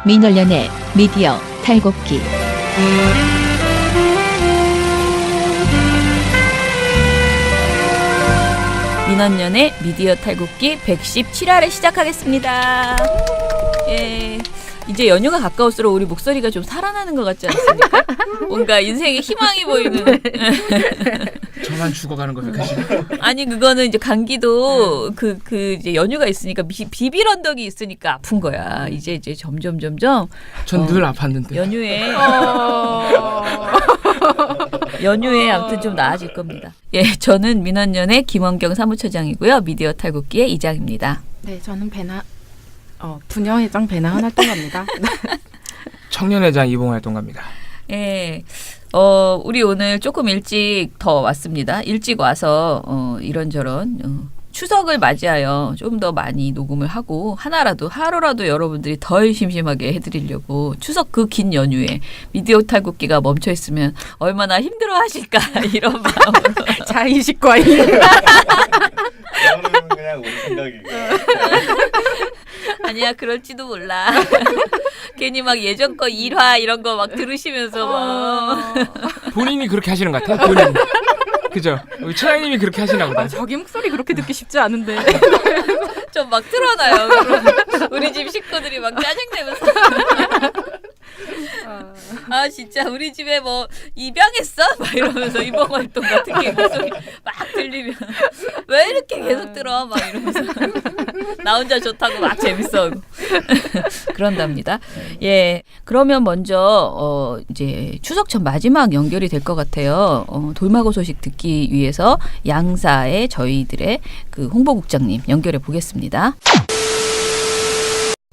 민원련의 미디어 탈곡기. 민원연의 미디어 탈곡기 117화를 시작하겠습니다. 예, 이제 연휴가 가까울수록 우리 목소리가 좀 살아나는 것 같지 않습니까? 뭔가 인생에 희망이 보이는. 저만 죽어가는 거예요, 아니 그거는 이제 감기도 그 이제 연휴가 있으니까 비빌 언덕이 있으니까 아픈 거야. 이제 점점. 전 늘 아팠는데. 연휴에 아무튼 좀 나아질 겁니다. 예, 저는 민원연의 김원경 사무처장이고요. 미디어 탈곡기의 이장입니다. 네, 저는 부녀회장 배나 활동가입니다. 청년회장 이봉 활동가입니다. 예, 우리 오늘 조금 일찍 더 왔습니다. 일찍 와서 이런저런 추석을 맞이하여 좀 더 많이 녹음을 하고 하루라도 여러분들이 덜 심심하게 해드리려고 추석 그 긴 연휴에 미디어 탈곡기가 멈춰 있으면 얼마나 힘들어하실까 이런 마음으로 자의식과 저는 그냥 우리 생각이고. 아니야 그럴지도 몰라. 괜히 막 예전 거 일화 이런 거 막 들으시면서 막 본인이 그렇게 하시는 것 같아요. 본인. 그죠? 우리 차장님이 그렇게 하시나 보다. 자기 목소리 그렇게 듣기 쉽지 않은데. 좀 막 틀어놔요. 우리 집 식구들이 막 짜증내면서. 아 진짜 우리 집에 뭐 입양했어? 막 이러면서 입원 활동 같은 게 목소리 막 들리면 왜 이렇게 계속 들어? 막 이러면서 나 혼자 좋다고 막 재밌어. 그런답니다. 예, 그러면 먼저 이제 추석 전 마지막 연결이 될 것 같아요. 돌마고 소식 듣기 위해서 양사의 저희들의 그 홍보국장님 연결해 보겠습니다.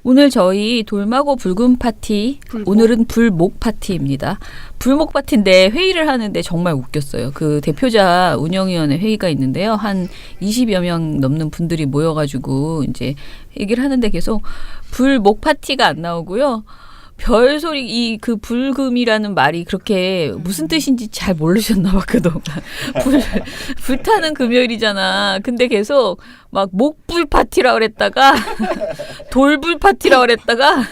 오늘 저희 돌마고 불금 파티, 오늘은 불목 파티입니다. 불목 파티인데 회의를 하는데 정말 웃겼어요. 그 대표자 운영위원회 회의가 있는데요. 한 20여 명 넘는 분들이 모여가지고 이제 얘기를 하는데 계속 불목 파티가 안 나오고요. 별소리 그 불금이라는 말이 그렇게 무슨 뜻인지 잘 모르셨나 봐 그동안. 불타는 금요일이잖아. 근데 계속 막 목불 파티라 그랬다가 돌불 파티라 그랬다가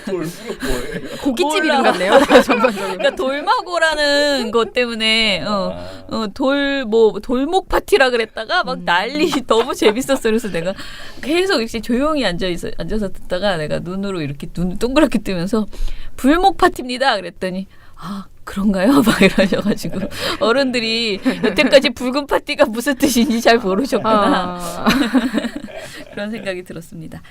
고깃집 이름 같네요. 그러니까 돌마고라는 것 때문에 돌목 파티라 그랬다가 막 난리 너무 재밌었어. 그래서 내가 계속 이렇게 조용히 앉아서 듣다가 내가 눈으로 이렇게 눈을 동그랗게 뜨면서 불목 파티입니다. 그랬더니 아 그런가요? 막 이러셔가지고 어른들이 여태까지 붉은 파티가 무슨 뜻인지 잘 모르셨구나. 그런 생각이 들었습니다.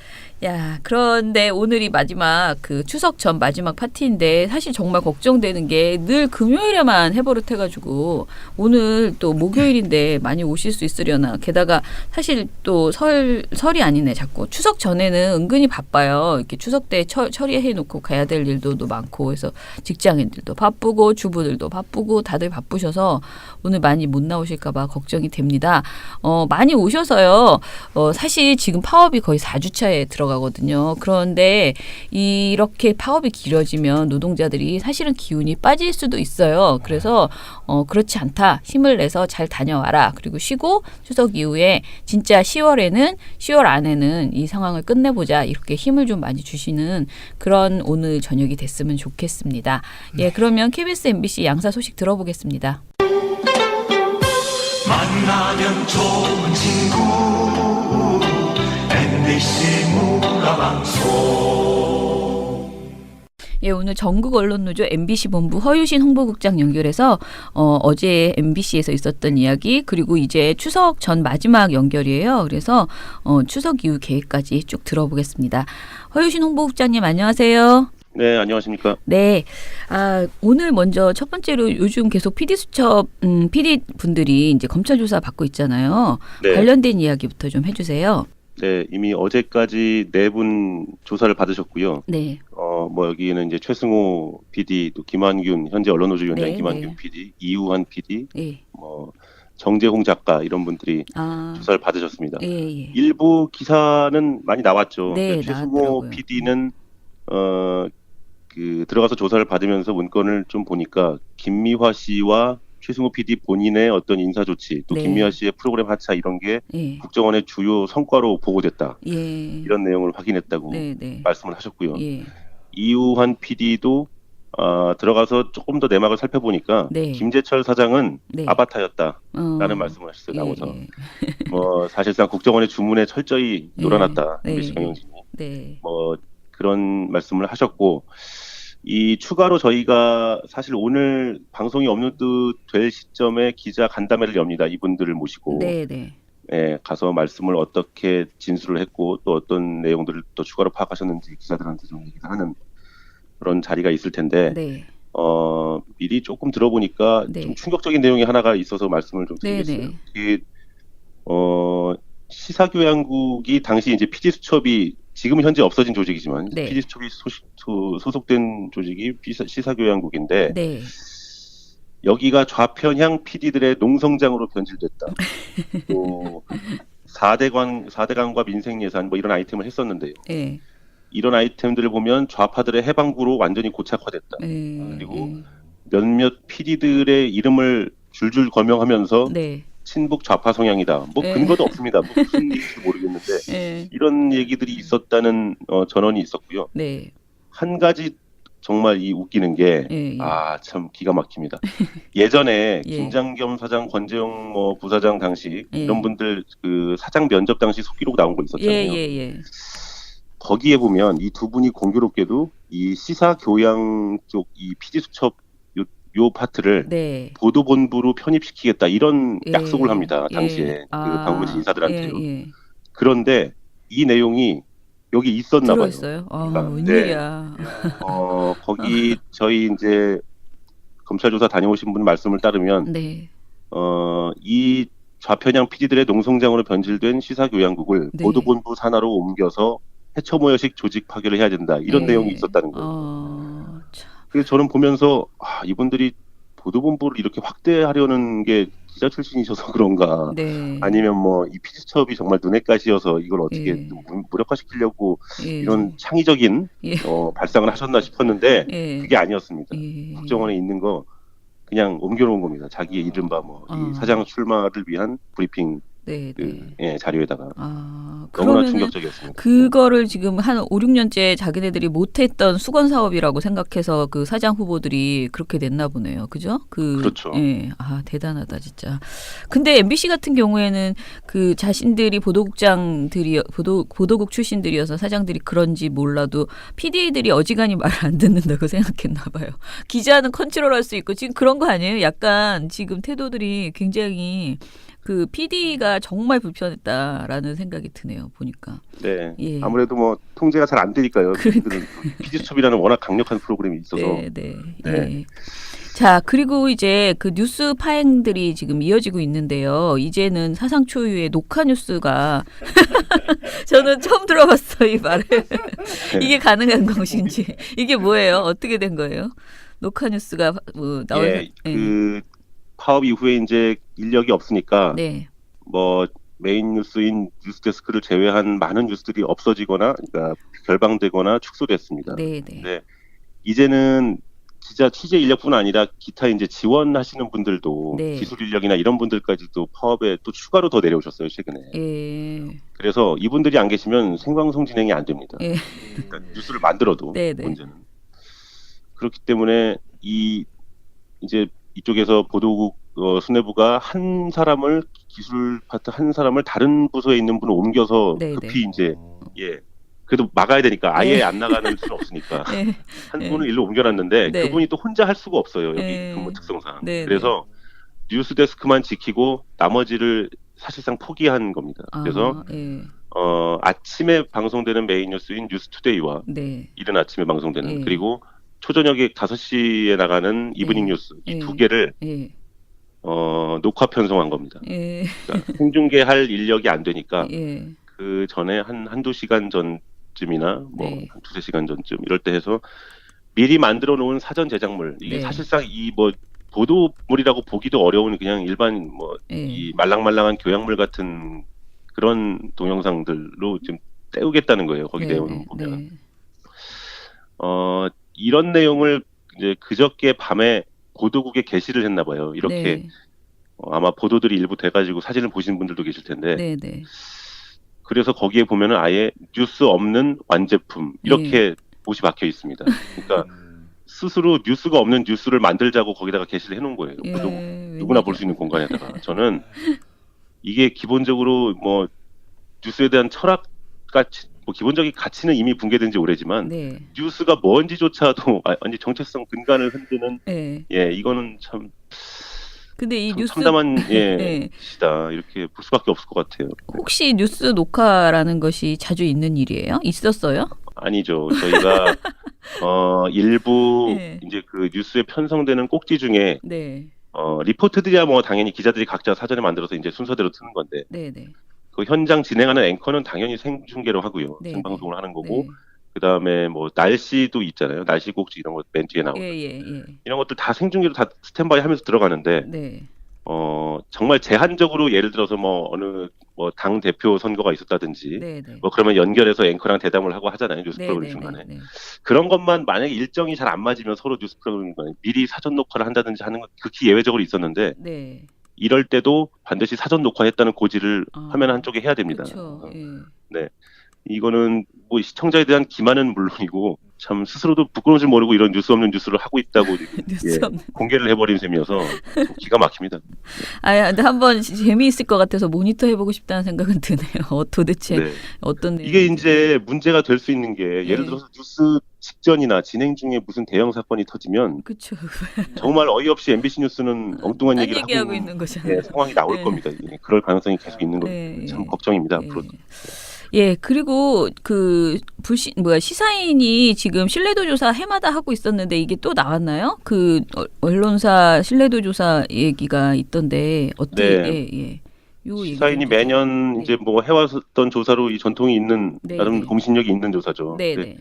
야, 그런데 오늘이 마지막 그 추석 전 마지막 파티인데 사실 정말 걱정되는 게 늘 금요일에만 해버릇해가지고 오늘 또 목요일인데 많이 오실 수 있으려나. 게다가 사실 또 설이 아니네 자꾸. 추석 전에는 은근히 바빠요. 이렇게 추석 때 처리해놓고 가야 될 일도 많고 해서 직장인들도 바쁘고 주부들도 바쁘고 다들 바쁘셔서 오늘 많이 못 나오실까 봐 걱정이 됩니다. 많이 오셔서요. 사실 지금 파업이 거의 4주차에 들어가거든요. 그런데 이렇게 파업이 길어지면 노동자들이 사실은 기운이 빠질 수도 있어요. 그래서 그렇지 않다. 힘을 내서 잘 다녀와라. 그리고 쉬고 추석 이후에 진짜 10월 안에는 이 상황을 끝내보자. 이렇게 힘을 좀 많이 주시는 그런 오늘 저녁이 됐으면 좋겠습니다. 예, 그러면 KBS MBC 양사 소식 들어보겠습니다. 만나면 좋은 친구 MBC 문화방송. 예, 오늘 전국 언론노조 MBC 본부 허유신 홍보국장 연결해서 어제 MBC에서 있었던 이야기 그리고 이제 추석 전 마지막 연결이에요. 그래서 추석 이후 계획까지 쭉 들어보겠습니다. 허유신 홍보국장님 안녕하세요. 네, 안녕하십니까. 네. 오늘 먼저 첫 번째로 요즘 계속 PD수첩, PD 분들이 이제 검찰 조사 받고 있잖아요. 네. 관련된 이야기부터 좀 해주세요. 네, 이미 어제까지 4분 조사를 받으셨고요. 네. 여기는 이제 최승호 PD, 또 김한균, 현재 언론노조 위원장 네, 김한균 네. PD, 이우환 PD, 예. 정재홍 작가 이런 분들이 조사를 받으셨습니다. 예. 일부 기사는 많이 나왔죠. 네, 그러니까 최승호 나왔더라고요. PD는 들어가서 조사를 받으면서 문건을 좀 보니까 김미화 씨와 최승호 PD 본인의 어떤 인사 조치, 또 네. 김미화 씨의 프로그램 하차 이런 게 예. 국정원의 주요 성과로 보고됐다. 예. 이런 내용을 확인했다고 네. 말씀을 하셨고요. 예. 이우환 PD도 들어가서 조금 더 내막을 살펴보니까 네. 김재철 사장은 네. 아바타였다라는 말씀을 하셨어요. 나오서 예. 뭐 사실상 국정원의 주문에 철저히 예. 놀아놨다. 네. MBC 경영진이 네. 뭐 그런 말씀을 하셨고 이 추가로 저희가 사실 오늘 방송이 업로드될 시점에 기자 간담회를 엽니다. 이분들을 모시고 네. 네. 예, 가서 말씀을 어떻게 진술을 했고 또 어떤 내용들을 또 추가로 파악하셨는지 기자들한테 좀 얘기를 하는 그런 자리가 있을 텐데 네. 미리 조금 들어보니까 네. 좀 충격적인 내용이 하나가 있어서 말씀을 좀 네. 드리겠어요. 네. 시사교양국이 당시 이제 PD수첩이 지금은 현재 없어진 조직이지만 네. PD수첩이 소속된 조직이 시사교양국인데 네. 여기가 좌편향 PD들의 농성장으로 변질됐다. 또 4대강과 민생예산 뭐 이런 아이템을 했었는데요. 예. 이런 아이템들을 보면 좌파들의 해방구로 완전히 고착화됐다. 예. 그리고 몇몇 PD들의 이름을 줄줄 거명하면서 네. 친북 좌파 성향이다. 뭐 예. 근거도 없습니다. 뭐 무슨 얘기인지 모르겠는데 예. 이런 얘기들이 있었다는 전언이 있었고요. 네. 한 가지 정말 이 웃기는 게 예. 예. 참 기가 막힙니다. 예전에 예. 김장겸 사장, 권재용 뭐 부사장 당시 예. 이런 분들 그 사장 면접 당시 속기록 나온 거 있었잖아요. 예. 거기에 보면 이 두 분이 공교롭게도 이 시사 교양 쪽 이 PD 수첩 요 파트를 네. 보도본부로 편입시키겠다 이런 예. 약속을 합니다. 당시에 예. 그 방문진 인사들한테요. 예. 그런데 이 내용이 여기 있었나 봐요. 들어있어요? 그러니까, 웬일이야. 거기 저희 이제 검찰 조사 다녀오신 분 말씀을 따르면 네. 이 좌편향 PD들의 농성장으로 변질된 시사교양국을 네. 보도본부 산하로 옮겨서 해처모여식 조직 파괴를 해야 된다. 이런 네. 내용이 있었다는 거예요. 참. 그래서 저는 보면서 이분들이 보도본부를 이렇게 확대하려는 게 기자 출신이셔서 그런가. 네. 아니면 뭐 이 피디수첩이 정말 눈에 가시여서 이걸 어떻게 예. 좀 무력화시키려고 예. 이런 창의적인 예. 발상을 하셨나 싶었는데 예. 그게 아니었습니다. 예. 국정원에 있는 거 그냥 옮겨놓은 겁니다. 자기의 이른바 이 사장 출마를 위한 브리핑 네. 자료에다가 너무나 그러면은 충격적이었습니다. 그거를 지금 한 5, 6년째 자기네들이 못했던 수건 사업이라고 생각해서 그 사장 후보들이 그렇게 냈나 보네요. 그죠? 그렇죠. 예. 대단하다, 진짜. 근데 MBC 같은 경우에는 그 자신들이 보도국 출신들이어서 사장들이 그런지 몰라도 PD들이 어지간히 말을 안 듣는다고 생각했나 봐요. 기자는 컨트롤할 수 있고 지금 그런 거 아니에요? 약간 지금 태도들이 굉장히 그 PD가 정말 불편했다라는 생각이 드네요. 보니까. 네. 예. 아무래도 뭐 통제가 잘 안 되니까요. 피디수첩이라는 워낙 워낙 강력한 프로그램이 있어서. 네. 예. 자, 그리고 이제 그 뉴스 파행들이 지금 이어지고 있는데요. 이제는 사상 초유의 녹화 뉴스가 저는 처음 들어봤어요, 이 말을. 이게 가능한 것인지. 이게 뭐예요? 어떻게 된 거예요? 녹화 뉴스가 뭐 나오는 그 파업 이후에 이제 인력이 없으니까 네. 뭐 메인 뉴스인 뉴스데스크를 제외한 많은 뉴스들이 없어지거나 그러니까 결방되거나 축소됐습니다. 네. 네. 이제는 기자 취재 인력뿐 아니라 기타 이제 지원하시는 분들도 네. 기술 인력이나 이런 분들까지도 파업에 또 추가로 더 내려오셨어요, 최근에. 예. 그래서 이분들이 안 계시면 생방송 진행이 안 됩니다. 예. 그러니까 뉴스를 만들어도 네. 문제는. 그렇기 때문에 이제 이쪽에서 보도국 수뇌부가 한 사람을 기술 파트 한 사람을 다른 부서에 있는 분을 옮겨서 네, 급히 이제 그래도 막아야 되니까 아예 네. 안 나가는 수는 없으니까 네. 한 분을 일로 옮겨놨는데 네. 그분이 또 혼자 할 수가 없어요. 여기 네. 근무 특성상. 네, 그래서 뉴스데스크만 지키고 나머지를 사실상 포기한 겁니다. 그래서 아침에 방송되는 메인 뉴스인 뉴스투데이와 네. 이른 아침에 방송되는 예. 그리고 초저녁에 5시에 나가는 이브닝 뉴스 이 두 개를 녹화 편성한 겁니다. 그러니까 생중계할 인력이 안 되니까 그 전에 한두 시간 전쯤이나 뭐 한 두세 시간 전쯤 이럴 때 해서 미리 만들어 놓은 사전 제작물 이게 사실상 이 뭐 보도물이라고 보기도 어려운 그냥 일반 뭐 이 말랑말랑한 교양물 같은 그런 동영상들로 좀 때우겠다는 거예요. 거기 내용을 보면. 이런 내용을 이제 그저께 밤에 보도국에 게시를 했나 봐요. 이렇게 아마 보도들이 일부 돼가지고 사진을 보신 분들도 계실 텐데. 그래서 거기에 보면은 아예 뉴스 없는 완제품 이렇게 못이 박혀 있습니다. 그러니까 스스로 뉴스가 없는 뉴스를 만들자고 거기다가 게시를 해놓은 거예요. 누구나 볼 수 있는 공간에다가. 저는 이게 기본적으로 뭐 뉴스에 대한 철학같이 뭐 기본적인 가치는 이미 붕괴된 지 오래지만 네. 뉴스가 뭔지조차도 완전 정체성 근간을 흔드는 네. 예 이거는 참 근데 이 뉴스 참담한 네. 시다 이렇게 볼 수밖에 없을 것 같아요. 혹시 뉴스 녹화라는 것이 자주 있는 일이에요? 있었어요? 아니죠. 저희가 일부 네. 이제 그 뉴스에 편성되는 꼭지 중에 네. 리포트들이야 뭐 당연히 기자들이 각자 사전에 만들어서 이제 순서대로 트는 건데 네, 네. 그 현장 진행하는 앵커는 당연히 생중계로 하고요. 네, 생방송을 하는 거고 네. 그다음에 뭐 날씨도 있잖아요. 날씨 꼭지 이런 거 맨 뒤에 나오고 예. 이런 것들 다 생중계로 다 스탠바이 하면서 들어가는데 네. 정말 제한적으로 예를 들어서 뭐 어느 뭐 당 대표 선거가 있었다든지 네. 뭐 그러면 연결해서 앵커랑 대담을 하고 하잖아요. 뉴스 네, 프로그램 네, 중간에. 네. 그런 것만 만약에 일정이 잘 안 맞으면 서로 뉴스 프로그램 중간에 미리 사전 녹화를 한다든지 하는 건 극히 예외적으로 있었는데 네. 이럴 때도 반드시 사전 녹화했다는 고지를 화면 한쪽에 해야 됩니다. 그렇죠. 예. 네. 이거는 뭐 시청자에 대한 기만은 물론이고 참 스스로도 부끄러운 줄 모르고 이런 뉴스 없는 뉴스를 하고 있다고 뉴스 없는. 공개를 해버린 셈이어서 좀 기가 막힙니다. 근데 한번 재미있을 것 같아서 모니터 해보고 싶다는 생각은 드네요. 도대체 네. 어떤 이게 이제 문제가 될 수 있는 게 예를 네. 들어서 뉴스 직전이나 진행 중에 무슨 대형 사건이 터지면 그렇죠. 정말 어이없이 MBC 뉴스는 엉뚱한 딴 얘기를 얘기하고 하고 있는 거잖아요. 네, 상황이 나올 네. 겁니다. 그럴 가능성이 계속 있는 거 네. 참 걱정입니다. 예. 앞으로. 예, 그리고 그 시사인이 지금 신뢰도 조사 해마다 하고 있었는데 이게 또 나왔나요? 그 언론사 신뢰도 조사 얘기가 있던데 어때? 네. 예. 요 시사인이 얘기 좀 매년 네. 이제 뭐 해왔던 조사로 이 전통이 있는 네, 나름 네. 공신력이 있는 조사죠. 네, 근데 네.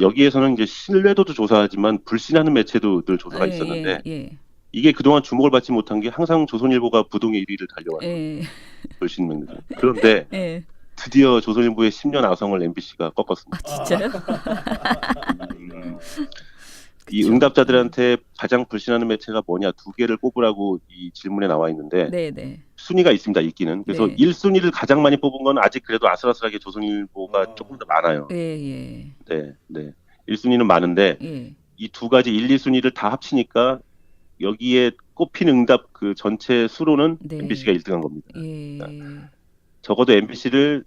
여기에서는 이제 신뢰도도 조사하지만 불신하는 매체도 늘 조사가 있었는데 예. 이게 그동안 주목을 받지 못한 게 항상 조선일보가 부동의 1위를 달려왔어요. 예. 불신 맹세. 그런데 예. 드디어 조선일보의 10년 아성을 MBC가 꺾었습니다. 진짜요? 이 응답자들한테 가장 불신하는 매체가 뭐냐 두 개를 꼽으라고 이 질문에 나와 있는데 네, 네. 순위가 있습니다. 있기는. 그래서 네. 1순위를 가장 많이 뽑은 건 아직 그래도 아슬아슬하게 조선일보가 조금 더 많아요. 예. 네. 1순위는 많은데 예. 이 두 가지 1, 2순위를 다 합치니까 여기에 꼽힌 응답 그 전체 수로는 네. MBC가 1등한 겁니다. 예. 적어도 MBC를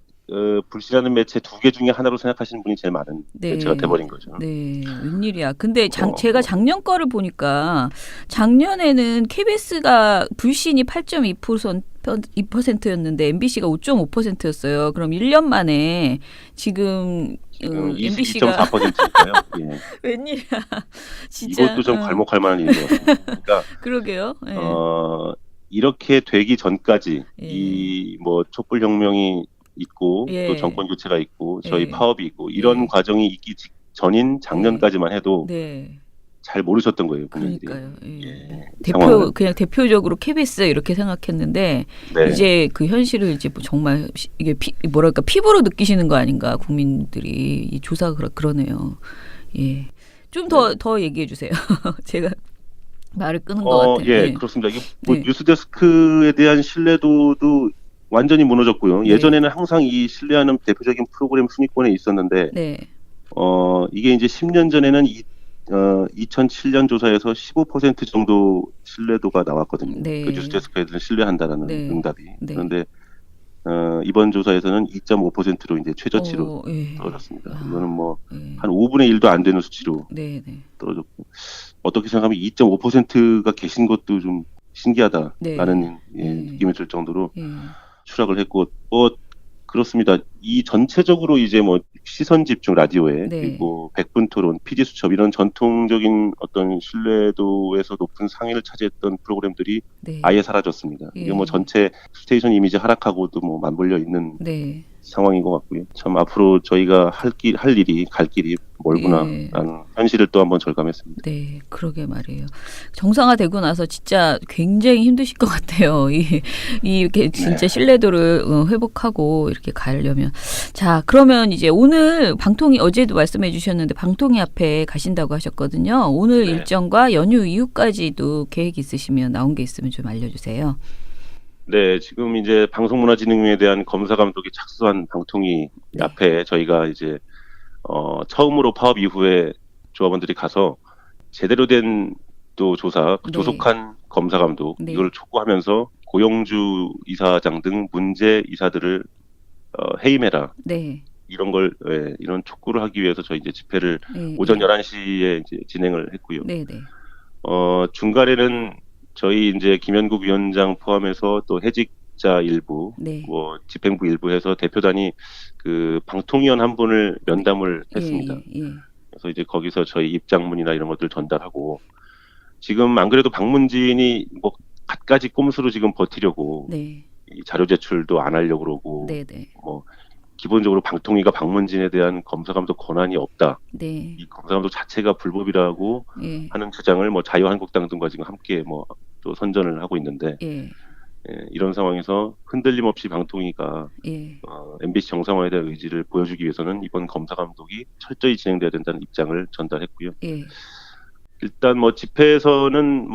불신하는 매체 두 개 중에 하나로 생각하시는 분이 제일 많은 네. 매체가 돼버린 거죠. 네, 웬일이야. 근데 제가 작년 거를 보니까 작년에는 KBS가 불신이 8.2%였는데 MBC가 5.5%였어요. 그럼 1년 만에 지금 MBC가 22.4%니까요. 예. 웬일이야. 진짜. 이것도 좀 괄목할 만한 일인 것 같습니다. 그러니까 그러게요. 예. 이렇게 되기 전까지 예. 이 뭐 촛불 혁명이 있고 예. 또 정권 교체가 있고 저희 예. 파업이 있고 이런 예. 과정이 있기 전인 작년까지만 해도 네. 잘 모르셨던 거예요. 국민들이. 그러니까요. 예. 예. 대표 그냥 대표적으로 KBS 이렇게 생각했는데 네. 이제 그 현실을 이제 뭐 정말 이게 뭐랄까 피부로 느끼시는 거 아닌가 국민들이 이 조사가 그러네요. 예. 좀 더 얘기해 주세요. 제가 말을 끄는 것 같아요. 예, 네. 그렇습니다. 이게 뭐 네. 뉴스데스크에 대한 신뢰도도 완전히 무너졌고요. 네. 예전에는 항상 이 신뢰하는 대표적인 프로그램 순위권에 있었는데 네. 이게 이제 10년 전에는 2007년 조사에서 15% 정도 신뢰도가 나왔거든요. 네. 그 뉴스데스크에 대한 신뢰한다라는 네. 응답이. 네. 그런데 이번 조사에서는 2.5%로 이제 최저치로 예. 떨어졌습니다. 아, 이거는 뭐 예. 한 5분의 1도 안 되는 수치로 네. 떨어졌고 어떻게 생각하면 2.5%가 계신 것도 좀 신기하다라는 네. 느낌이 들 정도로 예. 추락을 했고 그렇습니다. 이 전체적으로 이제 뭐 시선 집중 라디오에 네. 그리고 백분 토론, PD 수첩 이런 전통적인 어떤 신뢰도에서 높은 상위를 차지했던 프로그램들이 네. 아예 사라졌습니다. 예. 이게 뭐 전체 스테이션 이미지 하락하고도 뭐 맞물려 있는 네. 상황인 것 같고요. 참 앞으로 저희가 할 일이 갈 길이 멀구나라는 현실을 또 한번 절감했습니다. 네, 그러게 말이에요. 정상화되고 나서 진짜 굉장히 힘드실 것 같아요. 이게 진짜 신뢰도를 회복하고 이렇게 가려면. 자, 그러면 이제 오늘 방통위 어제도 말씀해 주셨는데 방통위 앞에 가신다고 하셨거든요. 오늘 네. 일정과 연휴 이후까지도 계획 있으시면 나온 게 있으면 좀 알려주세요. 네, 지금 이제 방송문화진흥위에 대한 검사 감독이 착수한 방통위 네. 앞에 저희가 이제 처음으로 파업 이후에 조합원들이 가서 제대로 된 또 조사, 네. 조속한 검사 감독 네. 이걸 촉구하면서 고용주 이사장 등 문제 이사들을 해임해라. 네. 이런 걸 이런 촉구를 하기 위해서 저희 이제 집회를 네. 오전 11시에 이제 진행을 했고요. 네, 네. 중간에는 저희 이제 김현국 위원장 포함해서 또 해직자 일부, 네. 뭐 집행부 일부 해서 대표단이 그 방통위원 한 분을 면담을 했습니다. 예. 그래서 이제 거기서 저희 입장문이나 이런 것들 전달하고 지금 안 그래도 방문진이 뭐 갖가지 꼼수로 지금 버티려고 네. 이 자료 제출도 안 하려고 그러고 네, 네. 뭐 기본적으로 방통위가 방문진에 대한 검사 감독 권한이 없다. 네. 이 검사 감독 자체가 불법이라고 예. 하는 주장을 뭐 자유한국당 등과 지금 함께 뭐 또 선전을 하고 있는데 예. 이런 상황에서 흔들림 없이 방통위가 예. MBC 정상화에 대한 의지를 보여주기 위해서는 이번 검사 감독이 철저히 진행돼야 된다는 입장을 전달했고요. 예. 일단 뭐 집회에서는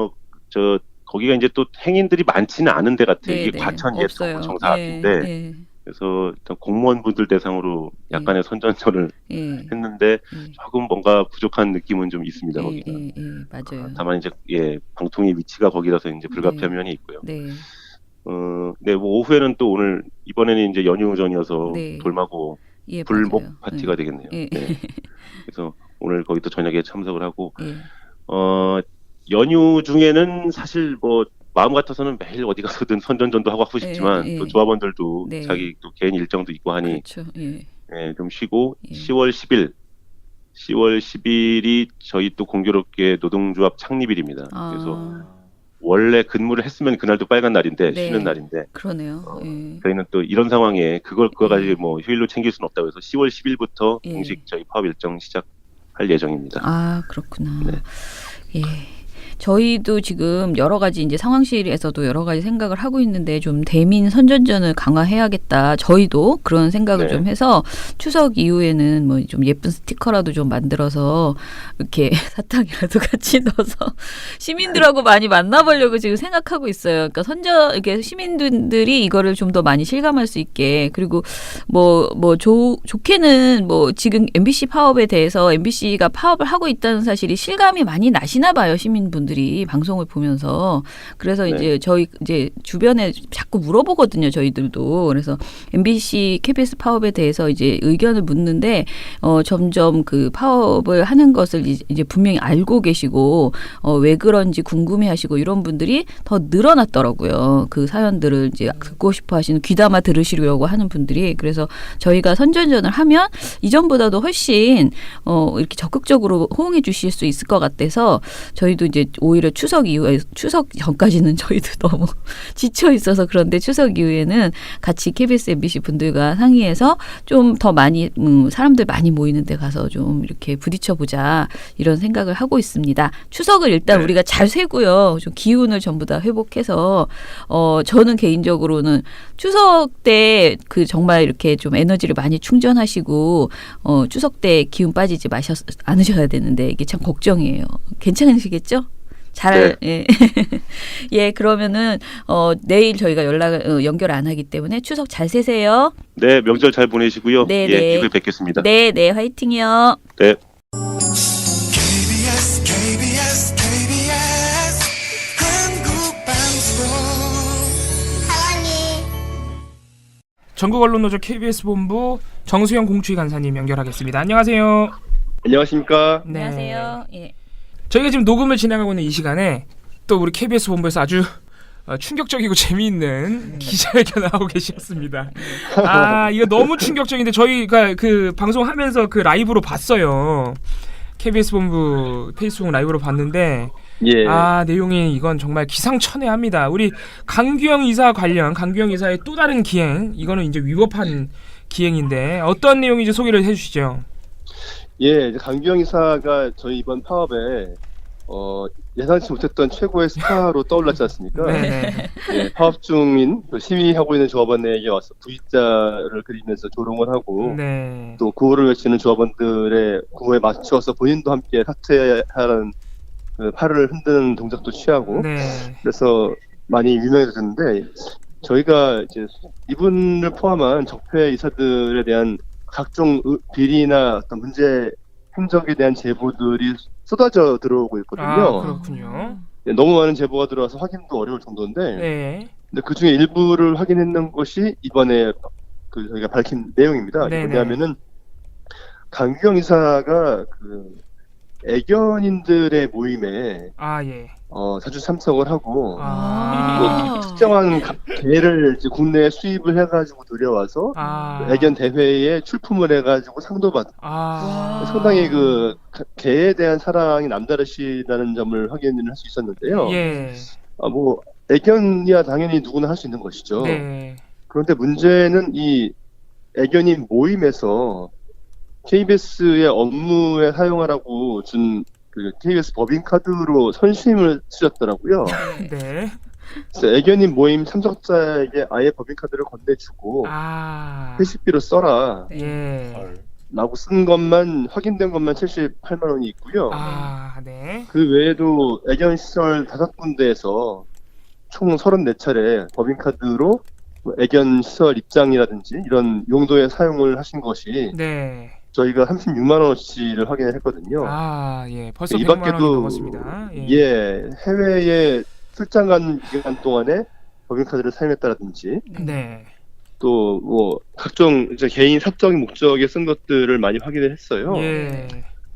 거기가 이제 또 행인들이 많지는 않은 데 같아요. 네, 이게 네. 과천 없어요. 예정사 앞인데 예. 그래서 일단 공무원분들 대상으로 약간의 선전전을 예. 했는데 예. 조금 뭔가 부족한 느낌은 좀 있습니다. 예. 거기가. 맞아요. 다만 이제 방통위 위치가 거기라서 이제 불가피한 면이 있고요. 네. 네, 뭐 오후에는 또 오늘 이번에는 이제 연휴 전이어서 네. 돌마고 예, 불목 맞아요. 파티가 되겠네요. 예. 네. 그래서 오늘 거기도 저녁에 참석을 하고 예. 연휴 중에는 사실 뭐 마음 같아서는 매일 어디 가서든 선전전도 하고 싶지만 예. 또 조합원들도 네. 자기 또 개인 일정도 있고 하니 그렇죠. 예. 좀 쉬고 예. 10월 10일이 저희 또 공교롭게 노동조합 창립일입니다. 그래서 원래 근무를 했으면 그날도 빨간 날인데 네. 쉬는 날인데 그러네요. 예. 저희는 또 이런 상황에 그거 가지고 뭐 휴일로 챙길 수는 없다고 해서 10월 10일부터 예. 공식 저희 파업 일정 시작할 예정입니다. 아, 그렇구나. 네. 예. 저희도 지금 여러 가지 이제 상황실에서도 여러 가지 생각을 하고 있는데 좀 대민 선전전을 강화해야겠다. 저희도 그런 생각을 네. 좀 해서 추석 이후에는 뭐 좀 예쁜 스티커라도 좀 만들어서 이렇게 사탕이라도 같이 넣어서 시민들하고 많이 만나보려고 지금 생각하고 있어요. 그러니까 이렇게 시민들이 이거를 좀 더 많이 실감할 수 있게 그리고 좋게는 뭐 지금 MBC 파업에 대해서 MBC가 파업을 하고 있다는 사실이 실감이 많이 나시나 봐요, 시민분들이 방송을 보면서. 그래서 네. 이제 저희 이제 주변에 자꾸 물어보거든요, 저희들도. 그래서 MBC, KBS 파업에 대해서 이제 의견을 묻는데 점점 그 파업을 하는 것을 이제 분명히 알고 계시고 왜 그런지 궁금해하시고 이런 분들이 더 늘어났더라고요. 그 사연들을 이제 듣고 싶어하시는 귀담아 들으시려고 하는 분들이. 그래서 저희가 선전전을 하면 이전보다도 훨씬 이렇게 적극적으로 호응해 주실 수 있을 것 같아서 저희도 이제 오히려 추석 전까지는 저희도 너무 지쳐 있어서 그런데 추석 이후에는 같이 KBS, MBC 분들과 상의해서 좀 더 많이 사람들 많이 모이는 데 가서 좀 이렇게 부딪혀 보자 이런 생각을 하고 있습니다. 추석을 일단 우리가 잘 쇠고요. 좀 기운을 전부 다 회복해서 저는 개인적으로는 추석 때 그 정말 이렇게 좀 에너지를 많이 충전하시고 추석 때 기운 빠지지 않으셔야 되는데 이게 참 걱정이에요. 괜찮으시겠죠? 잘, 네. 예. 예, 그러면은, 내일 저희가 연결 안 하기 때문에 추석 잘 세세요. 네, 명절 잘 보내시고요. 네, 예, 네. 이후에 뵙겠습니다. 네, 네, 화이팅이요. 네. KBS 한국방송 전국 언론노조 KBS 본부 정수영 공추위 간사님 연결하겠습니다. 안녕하세요. 안녕하십니까. 네. 안녕하세요. 예. 저희가 지금 녹음을 진행하고 있는 이 시간에 또 우리 KBS 본부에서 아주 충격적이고 재미있는 기자회견을 하고 계셨습니다. 아, 이거 너무 충격적인데 저희가 그 방송하면서 그 라이브로 봤어요. KBS 본부 페이스북 라이브로 봤는데 예. 아, 내용이 이건 정말 기상천외합니다. 우리 강규영 이사 관련 강규영 이사의 또 다른 기행, 이거는 이제 위법한 기행인데 어떤 내용인지 소개를 해주시죠. 예, 이제 강규영 이사가 저희 이번 파업에 예상치 못했던 최고의 스타로 떠올랐지 않습니까? 네. 예, 파업 중인 또 시위하고 있는 조합원에게 와서 V자를 그리면서 조롱을 하고 네. 또 구호를 외치는 조합원들의 구호에 맞추어서 본인도 함께 사퇴하는 그 팔을 흔드는 동작도 취하고 네. 그래서 많이 유명해졌는데 저희가 이제 이분을 포함한 적폐 이사들에 대한 각종 비리나 어떤 문제 행적에 대한 제보들이 쏟아져 들어오고 있거든요. 아, 그렇군요. 네, 너무 많은 제보가 들어와서 확인도 어려울 정도인데, 네. 근데 그 중에 일부를 확인했는 것이 이번에 그 저희가 밝힌 내용입니다. 네네. 뭐냐면은 강규영 이사가 그 애견인들의 모임에 예. 자주 참석을 하고 아. 특정한 개를 이제 국내에 수입을 해가지고 들여와서 애견 대회에 출품을 해가지고 상도 받고 상당히 그 개에 대한 사랑이 남다르시다는 점을 확인을 할 수 있었는데요. 예. 뭐 애견이야 당연히 누구나 할 수 있는 것이죠. 네. 그런데 문제는 이 애견인 모임에서 KBS의 업무에 사용하라고 준 그 KBS 법인카드로 선심을 쓰셨더라고요. 네. 그래서 애견인 모임 참석자에게 아예 법인카드를 건네주고 회식비로 써라 예. 라고 쓴 것만 확인된 것만 78만 원이 있고요. 네. 그 외에도 애견시설 5군데에서 총 34차례 법인카드로 애견 시설 입장이라든지 이런 용도에 사용을 하신 것이 네. 저희가 36만 원어치를 확인했거든요. 예. 벌써 이 100만 원이 밖에도 넘었습니다. 해외에 출장 간 기간 동안에 법인카드를 사용했다라든지 네. 또 뭐 각종 이제 개인 사적인 목적에 쓴 것들을 많이 확인을 했어요. 예.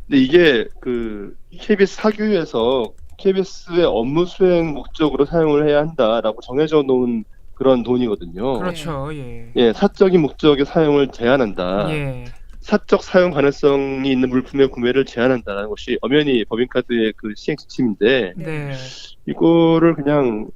근데 이게 그 KBS 사규에서 KBS의 업무 수행 목적으로 사용을 해야 한다라고 정해져 놓은 그런 돈이거든요. 그렇죠. 예. 예, 사적인 목적의 사용을 제한한다. 예. 사적 사용 가능성이 있는 물품의 구매를 제한한다는 것이 엄연히 법인카드의 그 시행 지침인데 네. 이거를 그냥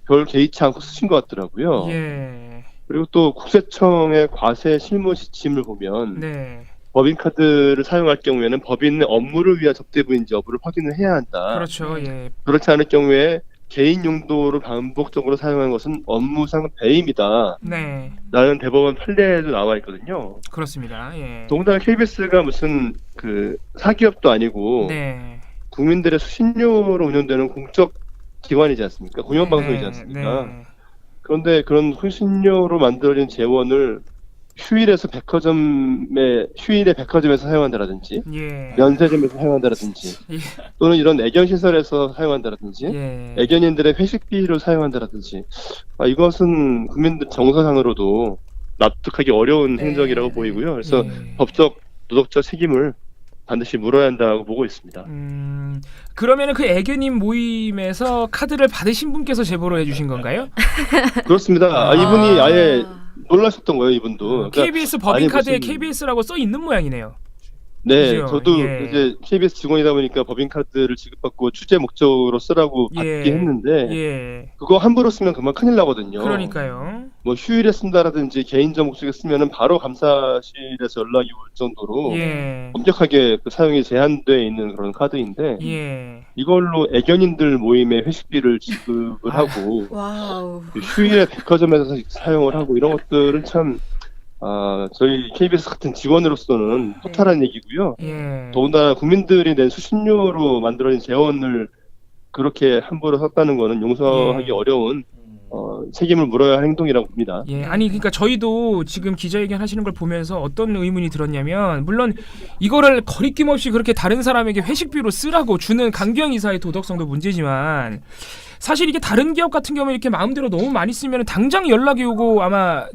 별 개의치 않고 쓰신 것 같더라고요. 예. 그리고 또 국세청의 과세 실무 지침을 보면 네. 법인카드를 사용할 경우에는 법인의 업무를 위한 접대부인지 여부를 확인을 해야 한다. 그렇죠. 예. 그렇지 않을 경우에 개인 용도로 반복적으로 사용하는 것은 업무상 배임이다. 네. 라는 대법원 판례도 나와 있거든요. 그렇습니다. 예. 더군다나 KBS가 무슨 그 사기업도 아니고 네. 국민들의 수신료로 운영되는 공적 기관이지 않습니까? 공영방송이지 않습니까? 네. 그런데 그런 수신료로 만들어진 재원을 휴일에 백화점에서 사용한다라든지 예. 면세점에서 사용한다라든지 예. 또는 이런 애견시설에서 사용한다라든지 예. 애견인들의 회식비로 사용한다라든지 이것은 국민들 정서상으로도 납득하기 어려운 행적이라고 보이고요. 그래서 법적 도덕적 책임을 반드시 물어야 한다고 보고 있습니다. 그러면은 그 애견인 모임에서 카드를 받으신 분께서 제보를 해주신 건가요? 그렇습니다. 이분이 아예 놀라셨던 거예요, 이분도. 그러니까 KBS 법인카드에 KBS라고 써 있는 모양이네요. 네, 그죠? 저도 예. 이제 KBS 직원이다 보니까 법인카드를 지급받고 취재 목적으로 쓰라고 받긴 했는데 예. 그거 함부로 쓰면 그만 큰일 나거든요. 그러니까요. 뭐 휴일에 쓴다라든지 개인적 목적에 쓰면은 바로 감사실에서 연락이 올 정도로 예. 엄격하게 그 사용이 제한되어 있는 그런 카드인데 예. 이걸로 애견인들 모임에 회식비를 지급을 하고 휴일에 백화점에서 사용을 하고 이런 것들은 참 저희 KBS 같은 직원으로서는 허탈한 얘기고요. 예. 더군다나 국민들이 낸 수신료로 만들어진 재원을 그렇게 함부로 썼다는 거는 용서하기 어려운 책임을 물어야 할 행동이라고 봅니다. 예, 아니 그러니까 저희도 지금 기자회견 하시는 걸 보면서 어떤 의문이 들었냐면 물론 이거를 거리낌 없이 그렇게 다른 사람에게 회식비로 쓰라고 주는 강규영 이사의 도덕성도 문제지만 사실 이게 다른 기업 같은 경우에 이렇게 마음대로 너무 많이 쓰면 당장 연락이 오고 아마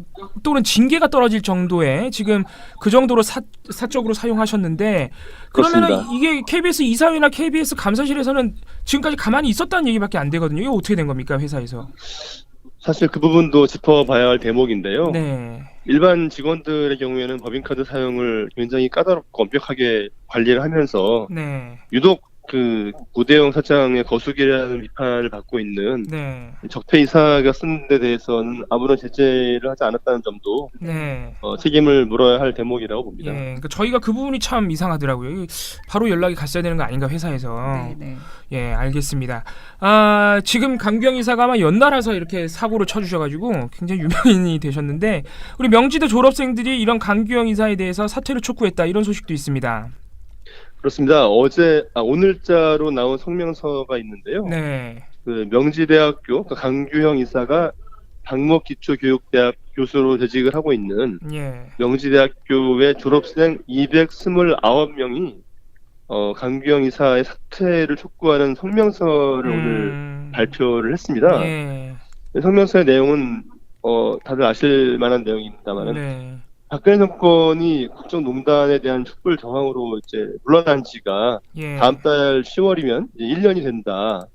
또는 징계가 떨어질 정도의 지금 그 정도로 사적으로 사용하셨는데 그러면은 그렇습니다. 이게 KBS 이사회나 KBS 감사실에서는 지금까지 가만히 있었다는 얘기밖에 안 되거든요. 이거 어떻게 된 겁니까 회사에서? 사실 그 부분도 짚어봐야 할 대목인데요. 네. 일반 직원들의 경우에는 법인카드 사용을 굉장히 까다롭고 엄격하게 관리를 하면서 네. 유독 그 고대영 사장의 거수기라는 비판을 받고 있는 네. 적폐 이사가 쓰는 데 대해서는 아무런 제재를 하지 않았다는 점도 네. 책임을 물어야 할 대목이라고 봅니다. 예, 그러니까 저희가 그 부분이 참 이상하더라고요. 바로 연락이 갔어야 되는 거 아닌가 회사에서. 네. 예, 알겠습니다. 지금 강규영 이사가 아마 연달아서 이렇게 사고를 쳐주셔가지고 굉장히 유명인이 되셨는데 우리 명지대 졸업생들이 이런 강규영 이사에 대해서 사퇴를 촉구했다 이런 소식도 있습니다. 그렇습니다. 오늘자로 나온 성명서가 있는데요. 네. 그 명지대학교 강규형 이사가 방목 기초교육대학 교수로 재직을 하고 있는 예. 명지대학교의 졸업생 229명이 강규영 이사의 사퇴를 촉구하는 성명서를 오늘 발표를 했습니다. 예. 성명서의 내용은 다들 아실 만한 내용입니다만은 네. 박근혜 정권이 국정농단에 대한 촛불 저항으로 이제 물러난 지가 예. 다음 달 10월이면 이제 1년이 된다.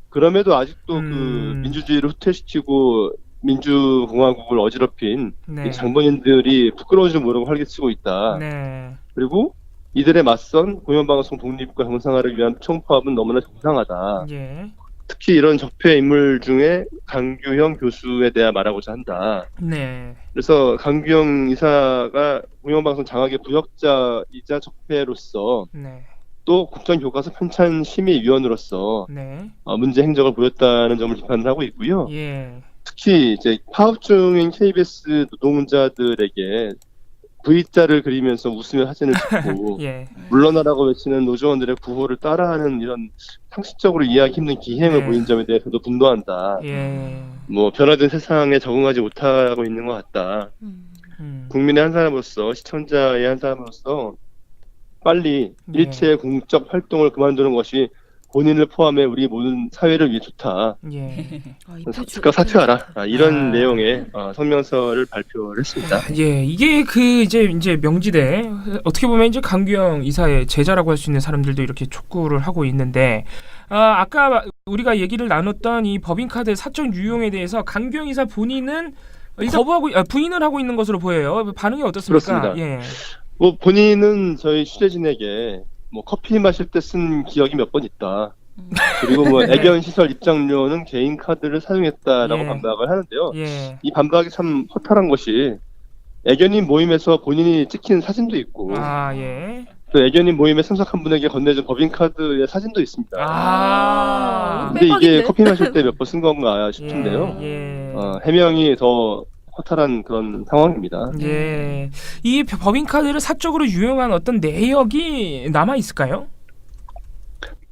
그럼에도 아직도 그 민주주의를 후퇴시키고 민주공화국을 어지럽힌 네. 이 장본인들이 부끄러워지 모르고 활개치고 있다. 네. 그리고 이들에 맞선 공영방송 독립과 정상화를 위한 총파업은 너무나 정상하다. 예. 특히 이런 적폐 인물 중에 강규영 교수에 대해 말하고자 한다. 네. 그래서 강규영 이사가 공영방송 장악의 부역자이자 적폐로서 네. 또 국정교과서 편찬 심의위원으로서 네. 문제 행적을 보였다는 점을 비판을 하고 있고요. 예. 특히 이제 파업 중인 KBS 노동자들에게 V자를 그리면서 웃으며 사진을 찍고 예. 물러나라고 외치는 노조원들의 구호를 따라하는 이런 상식적으로 이해하기 힘든 기행을 네. 보인 점에 대해서도 분노한다. 예. 뭐 변화된 세상에 적응하지 못하고 있는 것 같다. 국민의 한 사람으로서 시청자의 한 사람으로서 빨리 네. 일체의 공적 활동을 그만두는 것이 본인을 포함해 우리 모든 사회를 위해 좋다. 예. 즉각 사퇴하라. 이런 내용의 성명서를 발표를 했습니다. 예, 이게 그 이제 명지대 어떻게 보면 이제 강규영 이사의 제자라고 할 수 있는 사람들도 이렇게 촉구를 하고 있는데 아까 우리가 얘기를 나눴던 이 법인카드 사적 유용에 대해서 강규영 이사 본인은 거부하고 부인을 하고 있는 것으로 보여요. 반응이 어떻습니까? 그렇습니다. 예. 뭐 본인은 저희 취재진에게 뭐 커피 마실 때 쓴 기억이 몇 번 있다. 그리고 뭐 애견 시설 입장료는 개인 카드를 사용했다라고 예. 반박을 하는데요. 예. 이 반박이 참 허탈한 것이 애견인 모임에서 본인이 찍힌 사진도 있고 예. 또 애견인 모임에 참석한 분에게 건네준 법인카드의 사진도 있습니다. 근데 이게 커피 마실 때 몇 번 쓴 건가 싶은데요. 예. 해명이 더 허탈한 그런 상황입니다. 예. 이 법인카드를 사적으로 유용한 어떤 내역이 남아 있을까요?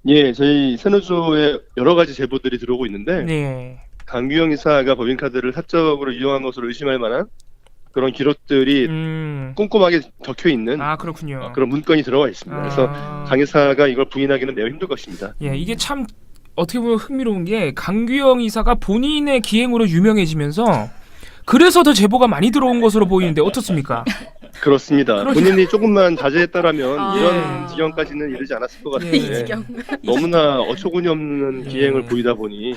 예, 저희 세노조에 여러 가지 제보들이 들어오고 있는데 네. 강규영 이사가 법인카드를 사적으로 이용한 것으로 의심할 만한 그런 기록들이 꼼꼼하게 적혀 있는 그렇군요. 그런 문건이 들어와 있습니다. 그래서 강 이사가 이걸 부인하기는 매우 힘들 것입니다. 예, 이게 참 어떻게 보면 흥미로운 게 강규영 이사가 본인의 기행으로 유명해지면서 그래서 더 제보가 많이 들어온 것으로 보이는데 어떻습니까? 그렇습니다. 본인이 조금만 자제했다라면 이런 지경까지는 이르지 않았을 것 같은데 너무나 어처구니 없는 기행을 보이다 보니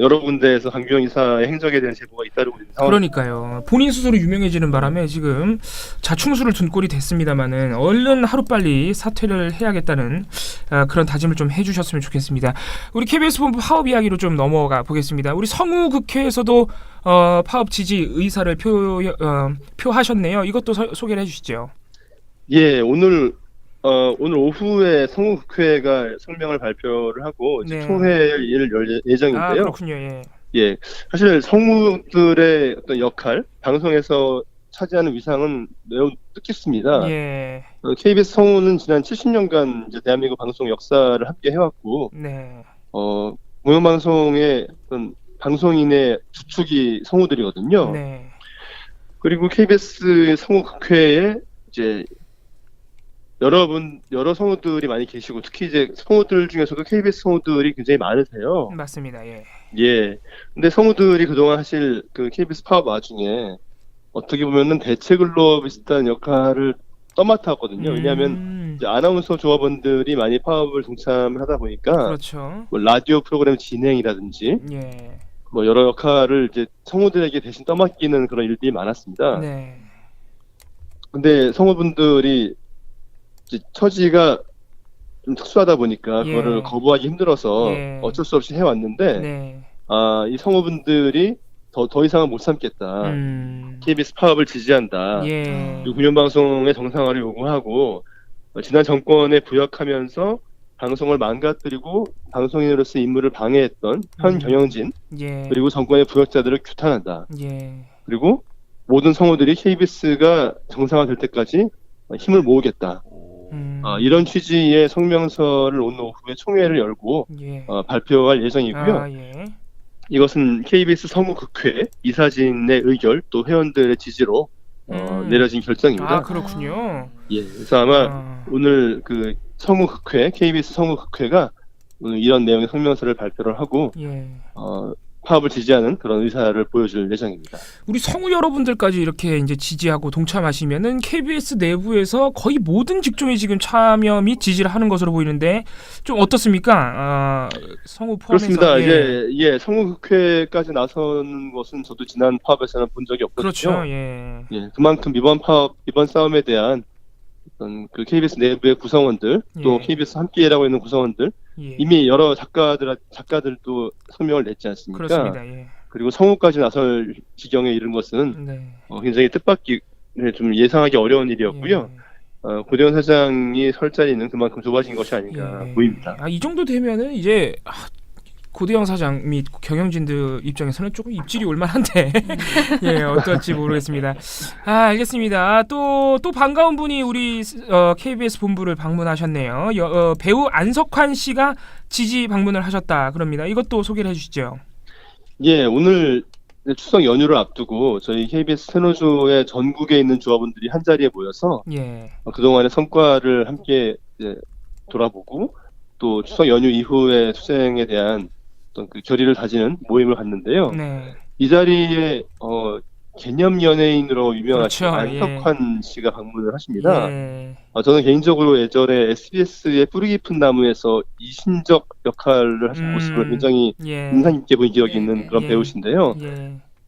여러 군데에서 강규영 이사의 행적에 대한 제보가 잇따르고 있는 상황. 그러니까요. 본인 스스로 유명해지는 바람에 지금 자충수를 둔 꼴이 됐습니다마는 얼른 하루빨리 사퇴를 해야겠다는 그런 다짐을 좀 해주셨으면 좋겠습니다. 우리 KBS 본부 파업 이야기로 좀 넘어가 보겠습니다. 우리 성우 국회에서도 파업 지지 의사를 표하셨네요. 이것도 소개를 해주시죠. 예, 오늘 오후에 성우국회가 성명을 발표를 하고 네. 총회를 열 예정인데요. 그렇군요. 예. 예, 사실 성우들의 어떤 역할, 방송에서 차지하는 위상은 매우 뜻깊습니다. 예. KBS 성우는 지난 70년간 이제 대한민국 방송 역사를 함께 해왔고, 네. 공영방송의 어떤 방송인의 주축이 성우들이거든요. 네. 그리고 KBS 성우국회에 이제 여러 성우들이 많이 계시고 특히 이제 성우들 중에서도 KBS 성우들이 굉장히 많으세요. 맞습니다. 예. 예. 근데 성우들이 그동안 사실 그 KBS 파업 와중에 어떻게 보면은 대체근로 비슷한 역할을 떠맡았거든요. 왜냐하면 이제 아나운서 조합원들이 많이 파업을 동참을 하다 보니까 그렇죠. 뭐 라디오 프로그램 진행이라든지 예. 뭐 여러 역할을 이제 성우들에게 대신 떠맡기는 그런 일들이 많았습니다. 네. 근데 성우분들이 이제 처지가 좀 특수하다 보니까 예. 그거를 거부하기 힘들어서 예. 어쩔 수 없이 해왔는데 네. 이 성우분들이 더 이상은 못 참겠다. KBS 파업을 지지한다. 예. 그리고 공영방송의 정상화를 요구하고 지난 정권에 부역하면서 방송을 망가뜨리고 방송인으로서의 임무를 방해했던 현 경영진 예. 그리고 정권의 부역자들을 규탄한다. 예. 그리고 모든 성우들이 KBS가 정상화될 때까지 힘을 모으겠다. 이런 취지의 성명서를 오늘 오후에 총회를 열고 예. 발표할 예정이고요. 예. 이것은 KBS 성우극회 이사진의 의결 또 회원들의 지지로 내려진 결정입니다. 아 그렇군요. 예, 그래서 아마 오늘 그 성우극회 KBS 성우극회가 오늘 이런 내용의 성명서를 발표를 하고 파업을 지지하는 그런 의사를 보여줄 예정입니다. 우리 성우 여러분들까지 이렇게 이제 지지하고 동참하시면은 KBS 내부에서 거의 모든 직종이 지금 참여 및 지지를 하는 것으로 보이는데 좀 어떻습니까? 성우 포함해서. 그렇습니다. 이제 성우극회까지 나서는 것은 저도 지난 파업에서는 본 적이 없거든요. 그렇죠. 예, 그만큼 이번 싸움에 대한 어떤 그 KBS 내부의 구성원들 또 KBS 함께라고 있는 구성원들 이미 여러 작가들도 성명을 냈지 않습니까? 그렇습니다. 그리고 성우까지 나설 지경에 이른 것은 굉장히 뜻밖의 좀 예상하기 어려운 일이었고요. 고대원 사장이 설 자리는 그만큼 좁아진 것이 아닌가 보입니다. 이 정도 되면은 이제 고대영 사장 및 경영진들 입장에서는 조금 입질이 올만한데 어떨지 모르겠습니다. 알겠습니다. 또 반가운 분이 우리 KBS 본부를 방문하셨네요. 배우 안석환 씨가 지지 방문을 하셨다 그럽니다. 이것도 소개를 해주시죠. 예, 오늘 추석 연휴를 앞두고 저희 KBS 세노조의 전국에 있는 조합원들이 한 자리에 모여서 그동안의 성과를 함께 돌아보고 또 추석 연휴 이후의 투쟁에 대한 어떤 그 결의를 다지는 모임을 갖는데요. 이 자리에 개념 연예인으로 유명하신 안석환 씨가 방문을 하십니다. 저는 개인적으로 예전에 SBS의 뿌리 깊은 나무에서 이신적 역할을 하신 모습을 굉장히 인상 깊게 본 기억이 있는 그런 배우신데요.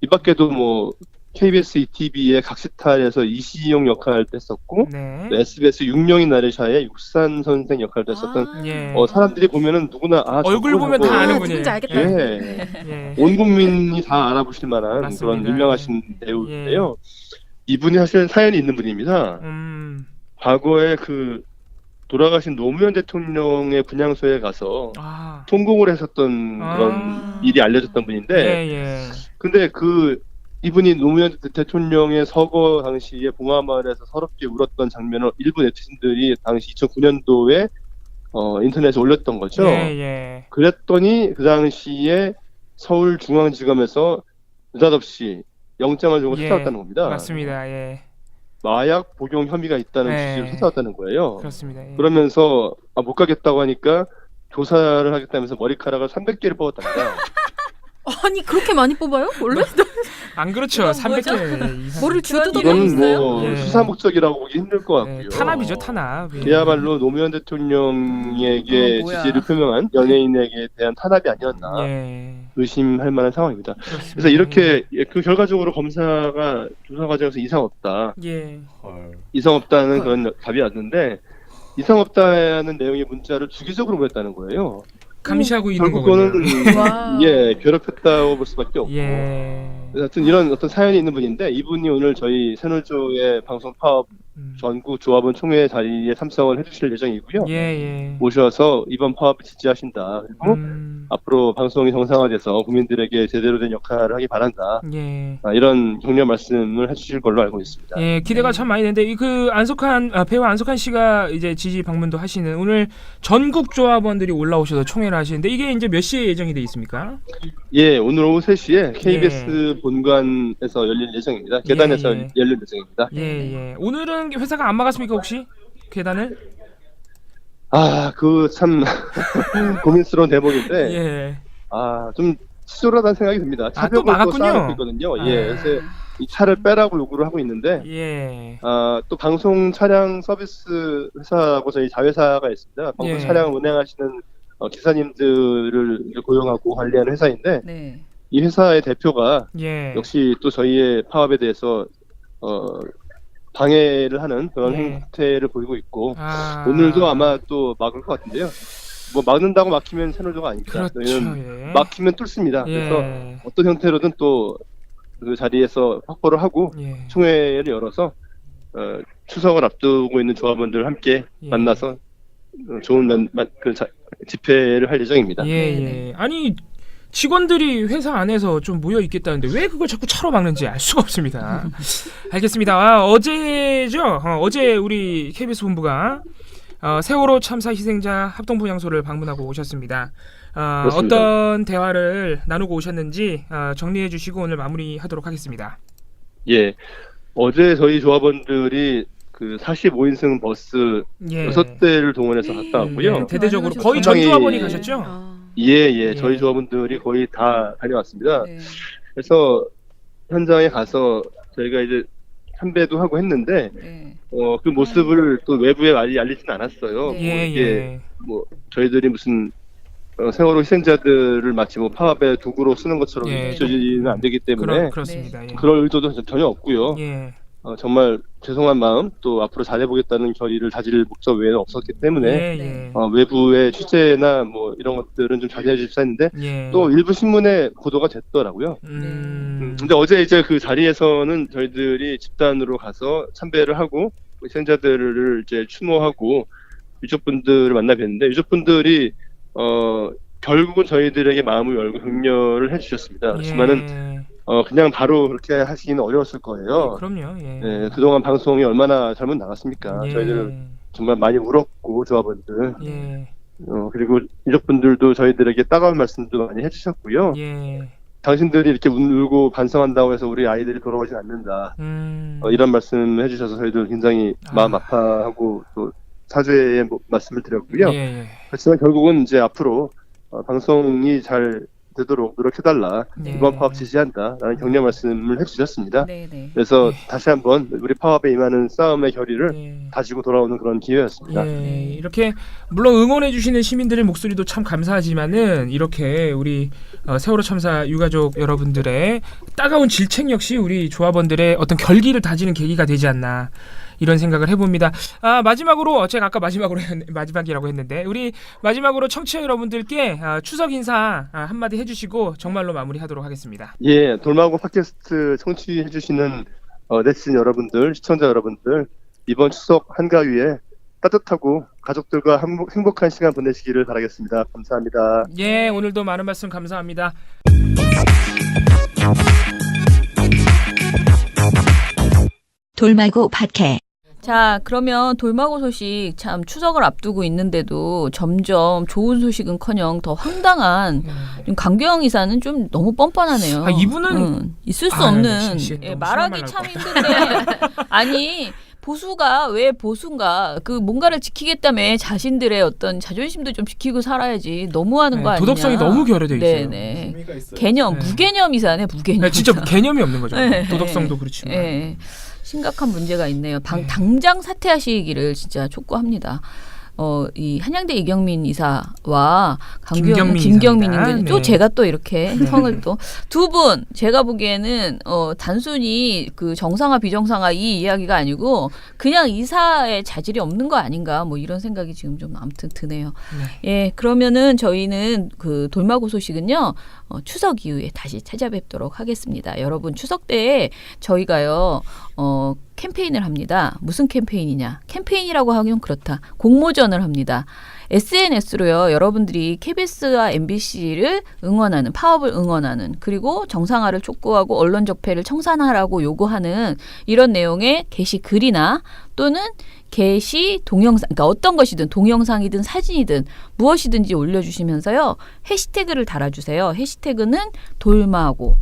이 밖에도 뭐 KBS ETV의 각시탈에서 이시용 역할을 했었고 SBS 육룡이 나르샤의 육산 선생 역할을 했었던 사람들이 보면은 누구나 얼굴 보면 다 아는 분이에요. 누군지 알겠다. 온 국민이 다 알아보실 만한 그런 유명하신 배우인데요. 이분이 사실 사연이 있는 분입니다. 과거에 그 돌아가신 노무현 대통령의 분향소에 가서 통곡을 했었던 그런 일이 알려졌던 분인데 근데 이분이 노무현 대통령의 서거 당시에 봉화마을에서 서럽게 울었던 장면을 일부 네티즌들이 당시 2009년도에 인터넷에 올렸던 거죠. 그랬더니 그 당시에 서울중앙지검에서 느닷없이 영장을 주고 찾아왔다는 겁니다. 맞습니다. 마약 복용 혐의가 있다는 취지로 찾아왔다는 거예요. 그렇습니다. 그러면서 못 가겠다고 하니까 조사를 하겠다면서 머리카락을 300개를 뽑았답니다. 아니 그렇게 많이 뽑아요? 원래? 안 그렇죠. 300개 머리를 주워도 이건 뭐 수사 목적이라고 보기 힘들 것 같고요. 탄압이죠, 탄압. 그야말로 노무현 대통령에게 지지를 표명한 연예인에게 대한 탄압이 아니었나 의심할 만한 상황입니다. 그렇습니다. 그래서 이렇게 그 결과적으로 검사가 조사 과정에서 이상 없다. 이상 없다는 그런 답이 왔는데 이상 없다는 내용의 문자를 주기적으로 보냈다는 거예요. 감시하고 있는 거군요. 괴롭혔다고 볼 수밖에 없고. 하여튼 이런 어떤 사연이 있는 분인데 이분이 오늘 저희 세노조의 방송 파업 전국 조합원 총회 자리에 참석을 해주실 예정이고요. 모셔서 이번 파업을 지지하신다. 그리고 앞으로 방송이 정상화돼서 국민들에게 제대로 된 역할을 하기 바란다. 이런 격려 말씀을 해주실 걸로 알고 있습니다. 기대가 참 많이 되는데 그 배우 안석환 씨가 이제 지지 방문도 하시는 오늘 전국 조합원들이 올라오셔서 총회를 하시는데 이게 이제 몇 시에 예정이 돼 있습니까? 오늘 오후 3시에 KBS 본관에서 열릴 예정입니다. 계단에서 열릴 예정입니다. 오늘은 회사가 안 막았습니까 혹시 계단을? 그 참 고민스러운 대목인데 좀 치졸하다는 생각이 듭니다. 또 막았군요. 그래서 이 차를 빼라고 요구를 하고 있는데 또 방송 차량 서비스 회사하고 저희 자회사가 있습니다. 방송 차량을 운행하시는 기사님들을 고용하고 관리하는 회사인데 이 회사의 대표가 역시 또 저희의 파업에 대해서 방해를 하는 그런 행태를 보이고 있고 오늘도 아마 또 막을 것 같은데요. 뭐 막는다고 막히면 세노조가 아닙니다. 그렇죠, 막히면 뚫습니다. 그래서 어떤 형태로든 또 그 자리에서 확보를 하고 총회를 열어서 추석을 앞두고 있는 조합원들 함께 만나서 좋은 집회를 할 예정입니다. 아니 직원들이 회사 안에서 좀 모여 있겠다는데 왜 그걸 자꾸 차로 막는지 알 수가 없습니다. 알겠습니다. 어제죠. 어제 우리 KBS 본부가 세월호 참사 희생자 합동분향소를 방문하고 오셨습니다. 어떤 대화를 나누고 오셨는지 정리해 주시고 오늘 마무리하도록 하겠습니다. 예, 어제 저희 조합원들이 그 45인승 버스 6대를 동원해서 갔다 왔고요. 대대적으로 거의 전 조합원이 가셨죠? 예, 저희 조합원들이 거의 다 다녀왔습니다. 그래서 현장에 가서 저희가 이제 참배도 하고 했는데 그 모습을 또 외부에 알리진 않았어요. 이게 뭐 저희들이 무슨 세월호 희생자들을 마치 뭐 파업의 도구로 쓰는 것처럼 비춰지는 안 되기 때문에 그렇습니다. 그럴 의도도 전혀 없고요. 정말 죄송한 마음 또 앞으로 잘해보겠다는 결의를 다질 목적 외에는 없었기 때문에 외부의 취재나 뭐 이런 것들은 좀 자제해 주십사 했는데 또 일부 신문에 보도가 됐더라고요. 근데 어제 이제 그 자리에서는 저희들이 집단으로 가서 참배를 하고 희생자들을 이제 추모하고 유족분들을 만나 뵀는데 유족분들이 결국은 저희들에게 마음을 열고 격려를 해주셨습니다. 그렇지만은 그냥 바로 그렇게 하시기는 어려웠을 거예요. 그럼요. 그동안 방송이 얼마나 잘못 나갔습니까? 저희들은 정말 많이 울었고 조합원들. 그리고 유족분들도 저희들에게 따가운 말씀도 많이 해주셨고요. 당신들이 이렇게 울고 반성한다고 해서 우리 아이들이 돌아오지 않는다. 이런 말씀을 해주셔서 저희들 굉장히 마음 아파하고 또 사죄의 말씀을 드렸고요. 그렇지만 결국은 이제 앞으로 방송이 잘 되도록 노력해달라. 이번 파업 지지한다라는 격려 말씀을 해주셨습니다. 그래서 다시 한번 우리 파업에 임하는 싸움의 결의를 다지고 돌아오는 그런 기회였습니다. 이렇게 물론 응원해 주시는 시민들의 목소리도 참 감사하지만은 이렇게 우리 세월호 참사 유가족 여러분들의 따가운 질책 역시 우리 조합원들의 어떤 결기를 다지는 계기가 되지 않나. 이런 생각을 해봅니다. 마지막으로 제가 아까 마지막이라고 했는데 우리 마지막으로 청취자 여러분들께 추석 인사 한마디 해주시고 정말로 마무리하도록 하겠습니다. 예, 돌마고 팟캐스트 청취해주시는 네티즌 여러분들, 시청자 여러분들 이번 추석 한가위에 따뜻하고 가족들과 행복한 시간 보내시기를 바라겠습니다. 감사합니다. 예, 오늘도 많은 말씀 감사합니다. 돌마고 팟캐. 자, 그러면 돌마고 소식 참 추석을 앞두고 있는데도 점점 좋은 소식은커녕 더 황당한 강규영 이사는 좀 너무 뻔뻔하네요. 이분은 있을 수 없는 말하기 참 힘든데 아니 보수가 왜 보수인가 그 뭔가를 지키겠다며 자신들의 어떤 자존심도 좀 지키고 살아야지 너무하는 거 아니냐. 도덕성이 너무 결여돼 있어요. 개념 무개념 이사네 무개념. 진짜 개념이 없는 거죠. 도덕성도 그렇지만. 심각한 문제가 있네요. 당장 사퇴하시기를 진짜 촉구합니다. 이 한양대 이경민 이사와 김경민 인근 또 제가 또 이렇게 성을 또 두 분 제가 보기에는 단순히 그 정상화 비정상화 이 이야기가 아니고 그냥 이사의 자질이 없는 거 아닌가 뭐 이런 생각이 지금 좀 아무튼 드네요. 예, 그러면은 저희는 그 돌마고 소식은요 추석 이후에 다시 찾아뵙도록 하겠습니다. 여러분 추석 때에 저희가요 캠페인을 합니다. 무슨 캠페인이냐? 캠페인이라고 하긴 그렇다. 공모전을 합니다. SNS로요. 여러분들이 KBS와 MBC를 응원하는 파업을 응원하는 그리고 정상화를 촉구하고 언론 적폐를 청산하라고 요구하는 이런 내용의 게시글이나 또는 게시 동영상 그러니까 어떤 것이든 동영상이든 사진이든 무엇이든지 올려주시면서요. 해시태그를 달아주세요. 해시태그는 돌마고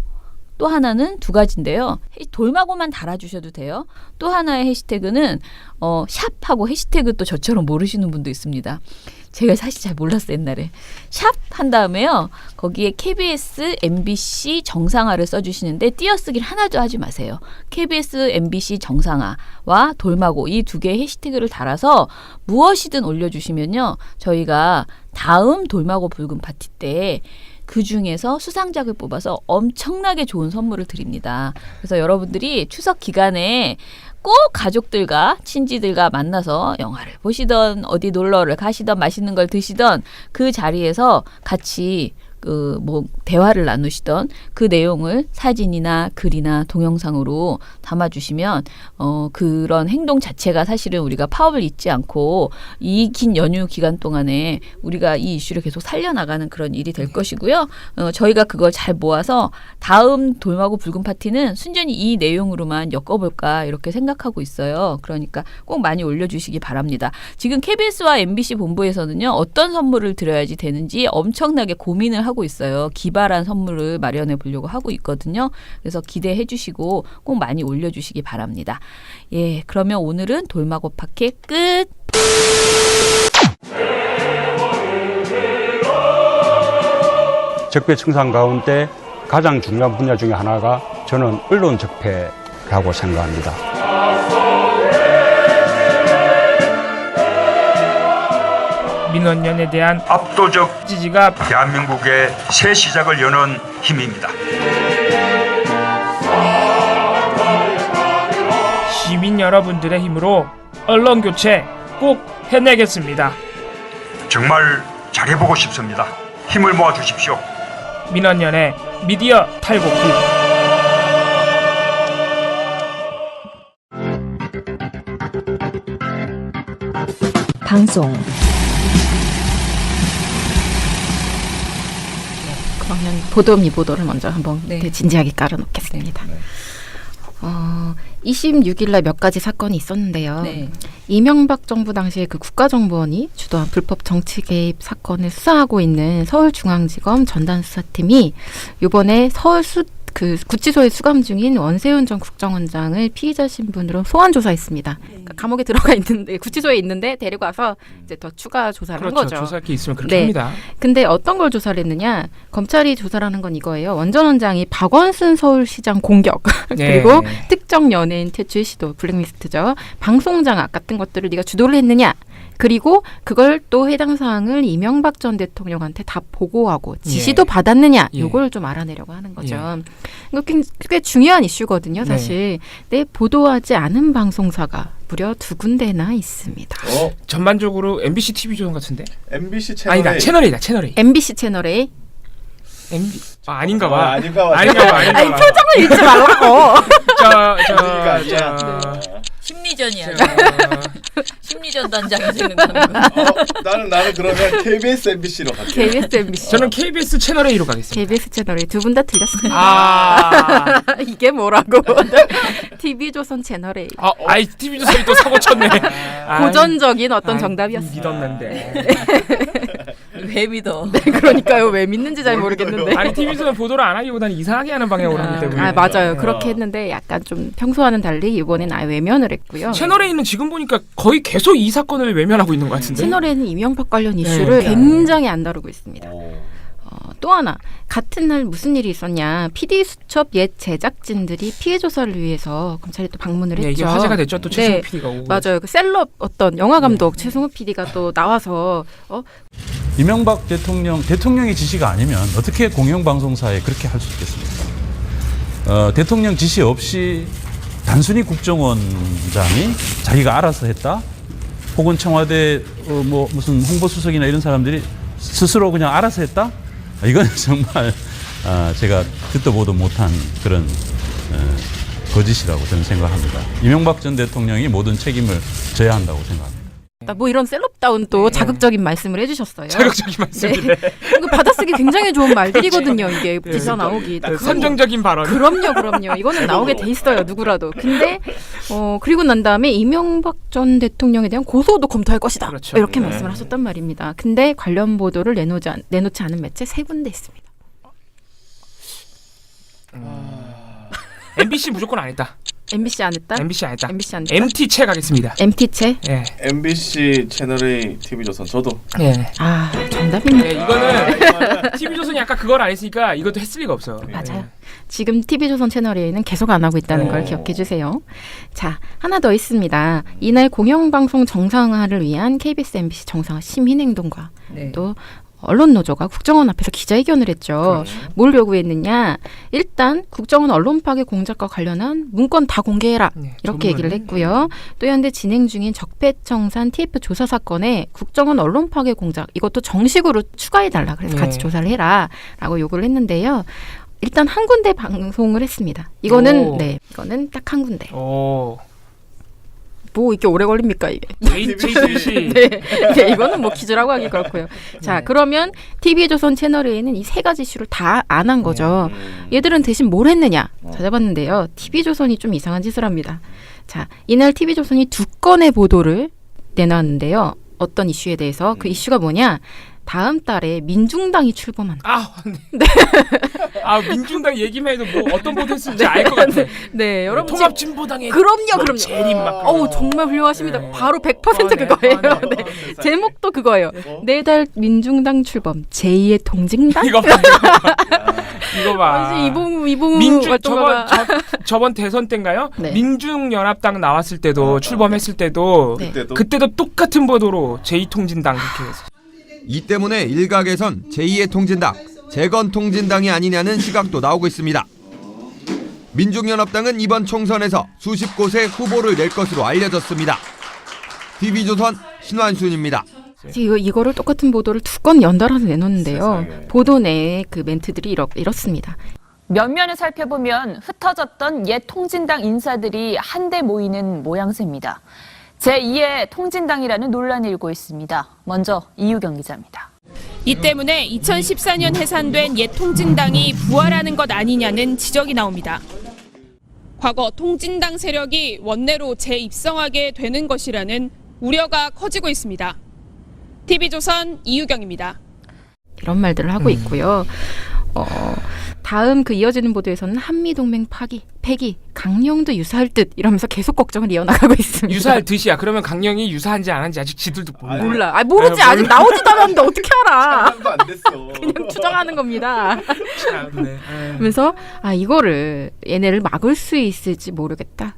또 하나는 두 가지인데요. 돌마고만 달아주셔도 돼요. 또 하나의 해시태그는 샵하고 해시태그 또 저처럼 모르시는 분도 있습니다. 제가 사실 잘 몰랐어요 옛날에. 샵 한 다음에요. 거기에 KBS, MBC 정상화를 써주시는데 띄어쓰기를 하나도 하지 마세요. KBS, MBC 정상화와 돌마고 이 두 개의 해시태그를 달아서 무엇이든 올려주시면요. 저희가 다음 돌마고 붉은 파티 때 그 중에서 수상작을 뽑아서 엄청나게 좋은 선물을 드립니다. 그래서 여러분들이 추석 기간에 꼭 가족들과 친지들과 만나서 영화를 보시던 어디 놀러를 가시던 맛있는 걸 드시던 그 자리에서 같이 뭐 대화를 나누시던 그 내용을 사진이나 글이나 동영상으로 담아주시면 그런 행동 자체가 사실은 우리가 파업을 잊지 않고 이 긴 연휴 기간 동안에 우리가 이 이슈를 계속 살려나가는 그런 일이 될 것이고요. 저희가 그걸 잘 모아서 다음 돌마고 붉은 파티는 순전히 이 내용으로만 엮어볼까 이렇게 생각하고 있어요. 그러니까 꼭 많이 올려주시기 바랍니다. 지금 KBS와 MBC 본부에서는요. 어떤 선물을 드려야지 되는지 엄청나게 고민을 하고 있어요. 기발한 선물을 마련해 보려고 하고 있거든요. 그래서 기대해 주시고 꼭 많이 올려주시기 바랍니다. 예, 그러면 오늘은 돌마고 파케 끝! 적폐 청산 가운데 가장 중요한 분야 중에 하나가 저는 언론 적폐라고 생각합니다. 민원연에 대한 압도적 지지가 대한민국의 새 시작을 여는 힘입니다. 시민 여러분들의 힘으로 언론 교체 꼭 해내겠습니다. 정말 잘해보고 싶습니다. 힘을 모아 주십시오. 민원연의 미디어 탈곡기. 방송 그러면 보도를 먼저 한번 진지하게 깔아놓겠습니다. 26일 날 몇 가지 사건이 있었는데요. 네. 이명박 정부 당시에 그 국가정보원이 주도한 불법 정치 개입 사건을 수사하고 있는 서울중앙지검 전담수사팀이 이번에 구치소에 수감 중인 원세훈 전 국정원장을 피의자 신분으로 소환 조사했습니다. 그러니까 감옥에 들어가 있는데 구치소에 있는데 데리고 와서 이제 더 추가 조사를 한 거죠. 조사할 게 있으면 그렇게 합니다. 근데 어떤 걸 조사를 했느냐? 검찰이 조사라는 건 이거예요. 원 전 원장이 박원순 서울시장 공격 그리고 특정 연예인 퇴출 시도 블랙리스트죠. 방송 장악 같은 것들을 네가 주도를 했느냐? 그리고 그걸 또 해당 사항을 이명박 전 대통령한테 다 보고하고 지시도 받았느냐 이걸 좀 알아내려고 하는 거죠. 이거 꽤 중요한 이슈거든요. 사실. 네, 보도하지 않은 방송사가 무려 2군데나 있습니다. 전반적으로 MBC TV조선 같은데? MBC 채널 아니다. 채널A다. 채널A. MBC 채널A. 아닌가 봐. 아닌가 봐. 아니 표정을 읽지 말라고. 심리전이야. 심리전 단장이 생각나는 거. 나는 그러면 KBS MBC로 갈게요. KBS MBC. 저는 KBS 채널A로 가겠습니다. KBS 채널A 두 분 다 틀렸습니다. 이게 뭐라고? TV조선 채널A. TV조선이 또 사고 쳤네. 고전적인 어떤 정답이었어요. 믿었는데. 왜 믿어? 네, 그러니까요. 왜 믿는지 잘 모르겠는데. 아니 TV조선 보도를 안 하기보다는 이상하게 하는 방향으로 하기 때문에. 맞아요. 그렇게 했는데 약간 좀 평소와는 달리 이번엔 외면을 했고요. 채널A는 지금 보니까 거의 계속 이 사건을 외면하고 있는 것 같은데. 채널A는 이명박 관련 이슈를 굉장히 안 다루고 있습니다. 또 하나 같은 날 무슨 일이 있었냐. PD 수첩 옛 제작진들이 피해 조사를 위해서 검찰에 또 방문을 했죠. 이게 화제가 됐죠. 또 최승우 PD가 오고. 맞아요. 그 셀럽 어떤 영화 감독 최승우 PD가 또 나와서 이명박 대통령의 지시가 아니면 어떻게 공영방송사에 그렇게 할 수 있겠습니까? 대통령 지시 없이 단순히 국정원장이 자기가 알아서 했다? 혹은 청와대 무슨 홍보수석이나 이런 사람들이 스스로 그냥 알아서 했다? 이건 정말 제가 듣도 보도 못한 그런 거짓이라고 저는 생각합니다. 이명박 전 대통령이 모든 책임을 져야 한다고 생각합니다. 뭐 이런 셀럽다운 또 자극적인 말씀을 해주셨어요. 자극적인 말씀이네. 이거 받아쓰기 굉장히 좋은 말들이거든요. 이게 기사 나오기. 선정적인 발언. 그럼요. 이거는 나오게 돼 있어요. 누구라도. 근데 그리고 난 다음에 이명박 전 대통령에 대한 고소도 검토할 것이다. 그렇죠. 이렇게 말씀을 하셨단 말입니다. 근데 관련 보도를 내놓지 않은 매체 3군데 있습니다. MBC 무조건 안 했다. MBC 안 했다? MBC 안 했다. MBC 안 했다? MT채 가겠습니다. MT채? 예. MBC 채널A TV조선 저도. 예. 정답입니다. 이거는 TV조선이 아까 그걸 안 했으니까 이것도 했을 리가 없어요. 맞아요. 지금 TV조선 채널A는 계속 안 하고 있다는 걸 기억해 주세요. 자, 하나 더 있습니다. 이날 공영방송 정상화를 위한 KBS, MBC 정상화 시민행동과 또 언론노조가 국정원 앞에서 기자회견을 했죠. 그렇죠. 뭘 요구했느냐. 일단 국정원 언론 파괴 공작과 관련한 문건 다 공개해라. 네, 이렇게 얘기를 했고요. 또 현재 진행 중인 적폐청산 TF 조사 사건에 국정원 언론 파괴 공작 이것도 정식으로 추가해달라. 그래서 같이 조사를 해라. 라고 요구를 했는데요. 일단 한 군데 방송을 했습니다. 이거는 이거는 딱 한 군데. 뭐 이렇게 오래 걸립니까 이게? JTBC. 네, 이거는 뭐 퀴즈라고 하기 그렇고요. 자, 그러면 TV조선 채널A는 이 세 가지 이슈를 다 안 한 거죠. 얘들은 대신 뭘 했느냐 찾아봤는데요. TV조선이 좀 이상한 짓을 합니다. 자, 이날 TV조선이 2건의 보도를 내놨는데요. 어떤 이슈에 대해서 그 이슈가 뭐냐? 다음 달에 민중당이 출범한다. 네. 민중당 얘기만 해도 뭐 어떤 보도했을지 알 것 같아. 네, 여러분. 통합진보당의 그럼요. 재림 막. 정말 훌륭하십니다. 바로 100% 그거예요. 네. 제목도 그거예요. 내달 민중당 출범 제2의 통진당. 이거 봐. 이봉우 저번 대선 때인가요? 네. 민중연합당 나왔을 때도 출범했을 때도 그때도 똑같은 보도로 제2통진당 그렇게 했어요. 이 때문에 일각에선 제2의 통진당, 재건통진당이 아니냐는 시각도 나오고 있습니다. 민중연합당은 이번 총선에서 수십 곳에 후보를 낼 것으로 알려졌습니다. TV조선 신완순입니다. 이거를 똑같은 보도를 2건 연달아서 내놓는데요. 보도 내의 그 멘트들이 이렇습니다. 면면을 살펴보면 흩어졌던 옛 통진당 인사들이 한데 모이는 모양새입니다. 제2의 통진당이라는 논란이 일고 있습니다. 먼저 이유경 기자입니다. 이 때문에 2014년 해산된 옛 통진당이 부활하는 것 아니냐는 지적이 나옵니다. 과거 통진당 세력이 원내로 재입성하게 되는 것이라는 우려가 커지고 있습니다. TV조선 이유경입니다. 이런 말들을 하고 있고요. 다음 그 이어지는 보도에서는 한미동맹 폐기, 강령도 유사할 듯 이러면서 계속 걱정을 이어나가고 있습니다. 유사할 듯이야. 그러면 강령이 유사한지 안 한지 아직 지들도 몰라. 모르지. 아직 나오지도 않았는데 어떻게 알아. 안 됐어. 그냥 추정하는 겁니다. 그래서 이거를 얘네를 막을 수 있을지 모르겠다.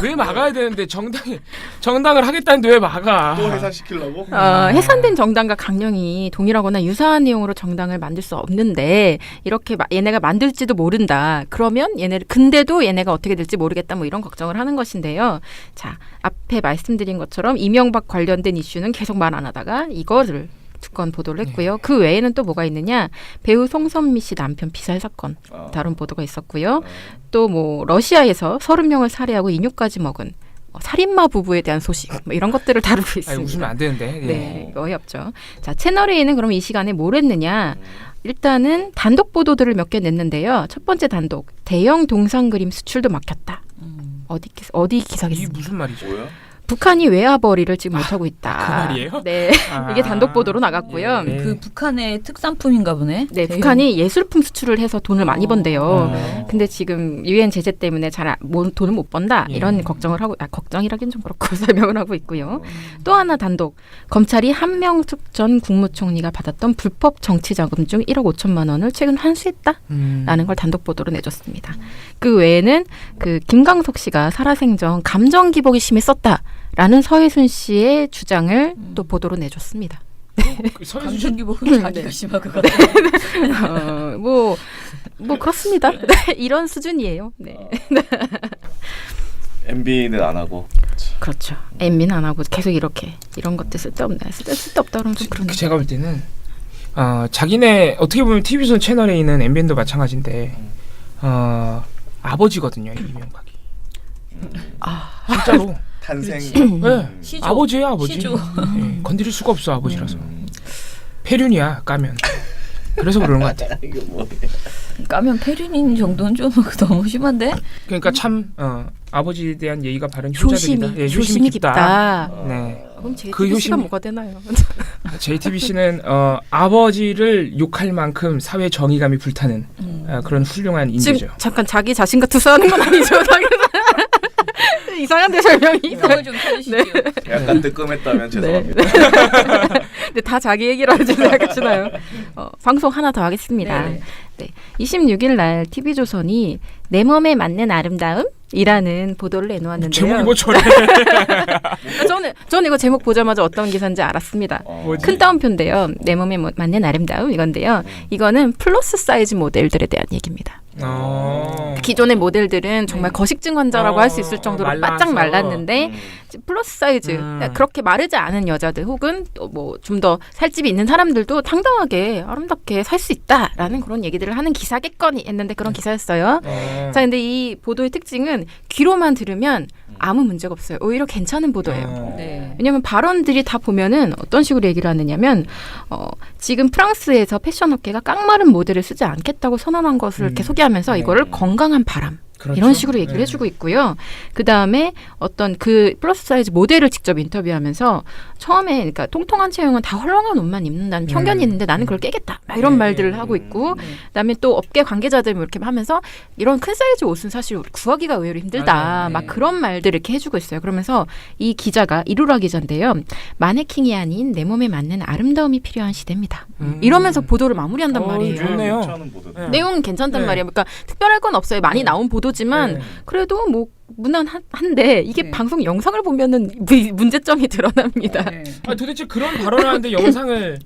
왜 막아야 되는데 정당을 하겠다는데 왜 막아? 또 해산시키려고? 해산된 정당과 강령이 동일하거나 유사한 내용으로 정당을 만들 수 없는데 이렇게 얘네가 만들지도 모른다. 그러면 근데도 얘네가 어떻게 될지 모르겠다. 뭐 이런 걱정을 하는 것인데요. 자, 앞에 말씀드린 것처럼 이명박 관련된 이슈는 계속 말 안 하다가 이거를 2건 보도를 했고요. 그 외에는 또 뭐가 있느냐? 배우 송선미 씨 남편 피살 사건 다룬 보도가 있었고요. 또 뭐 러시아에서 30명을 살해하고 인육까지 먹은 살인마 부부에 대한 소식 뭐 이런 것들을 다루고 있습니다. 웃으면 안 되는데. 네, 어이없죠. 자, 채널A는 그럼 이 시간에 뭘 했느냐? 일단은 단독 보도들을 몇 개 냈는데요. 첫 번째 단독, 대형 동상 그림 수출도 막혔다. 어디 기사겠습니까? 이게 무슨 말이죠? 뭐야? 북한이 외화벌이를 지금 못하고 있다. 그 말이에요? 네. 이게 단독 보도로 나갔고요. 그 북한의 특산품인가 보네. 네, 북한이 예술품 수출을 해서 돈을 많이 번대요. 근데 지금 유엔 제재 때문에 돈을 못 번다. 이런 걱정을 하고, 걱정이라긴 좀 그렇고 설명을 하고 있고요. 또 하나 단독, 검찰이 한명숙 전 국무총리가 받았던 불법 정치자금 중 1억 5천만 원을 최근 환수했다라는 걸 단독 보도로 내줬습니다. 그 외에는 그 김광석 씨가 살아생전 감정 기복이 심했었다. 라는 서혜순 씨의 주장을 또 보도로 내줬습니다. 감정 기복은 자기가 심한 것 같아요. 뭐 그렇습니다. 이런 수준이에요. 네. MB는 안 하고. 그렇죠. MB는 안 하고 계속 이런 것들 쓸데없다 그러면 좀 그런데. 제가 볼 때는 자기네 어떻게 보면 TV조선 채널에 있는 MBN도 마찬가지인데 아버지거든요, 이명박이. 진짜로. 탄생. 네. 아버지예요, 아버지. 네. 건드릴 수가 없어, 아버지라서. 폐륜이야, 까면. 그래서 그러는 것 같아. 까면 폐륜인 정도는 좀 너무 심한데? 그러니까 참 아버지에 대한 예의가 바른 효자들이다. 효심이 깊다. 네. 그럼 JTBC가 뭐가 되나요? JTBC는 아버지를 욕할 만큼 사회 정의감이 불타는 그런 훌륭한 인재죠. 지금 잠깐 자기 자신과 투사하는 건 아니죠? 이상한데 설명이. 좀 해주시죠. 약간 뜨끔했다면 죄송합니다. 근데 다 자기 얘기로 하지 생각하시나요? 방송 하나 더 하겠습니다. 네. 26일 날 TV조선이 내 몸에 맞는 아름다움 이라는 보도를 내놓았는데요. 제목이 뭐 저래? 저는 이거 제목 보자마자 어떤 기사인지 알았습니다. 큰 따옴표인데요. 내 몸에 맞는 아름다움 이건데요. 이거는 플러스 사이즈 모델들에 대한 얘기입니다. 기존의 모델들은 정말 거식증 환자라고 할 수 있을 정도로 바짝 말랐는데 플러스 사이즈 그렇게 마르지 않은 여자들 혹은 뭐 좀 더 살집이 있는 사람들도 당당하게 아름답게 살 수 있다라는 그런 얘기들을 하는 기사겠거니 했는데 그런 기사였어요. 자, 근데 이 보도의 특징은 귀로만 들으면 아무 문제가 없어요. 오히려 괜찮은 보도예요. 네. 왜냐하면 발언들이 다 보면은 어떤 식으로 얘기를 하느냐면 지금 프랑스에서 패션업계가 깡마른 모델을 쓰지 않겠다고 선언한 것을 이렇게 소개하면서 이거를 건강한 바람 그렇죠. 이런 식으로 얘기를 해주고 있고요. 그 다음에 어떤 그 플러스 사이즈 모델을 직접 인터뷰하면서 처음에 그러니까 통통한 체형은 다 헐렁한 옷만 입는다는 편견이 있는데 나는 그걸 깨겠다 막 이런 말들을 하고 있고 그다음에 또 업계 관계자들 이렇게 하면서 이런 큰 사이즈 옷은 사실 구하기가 의외로 힘들다 막 그런 말들을 이렇게 해주고 있어요. 그러면서 이 기자가 이루라 기자인데요. 마네킹이 아닌 내 몸에 맞는 아름다움이 필요한 시대입니다. 이러면서 보도를 마무리한단 말이에요. 좋네요. 내용은 괜찮단 말이에요. 그러니까 특별할 건 없어요. 많이 나온 보도지만 그래도 뭐 무난한데 이게 방송 영상을 보면은 문제점이 드러납니다. 도대체 그런 발언을 하는데 영상을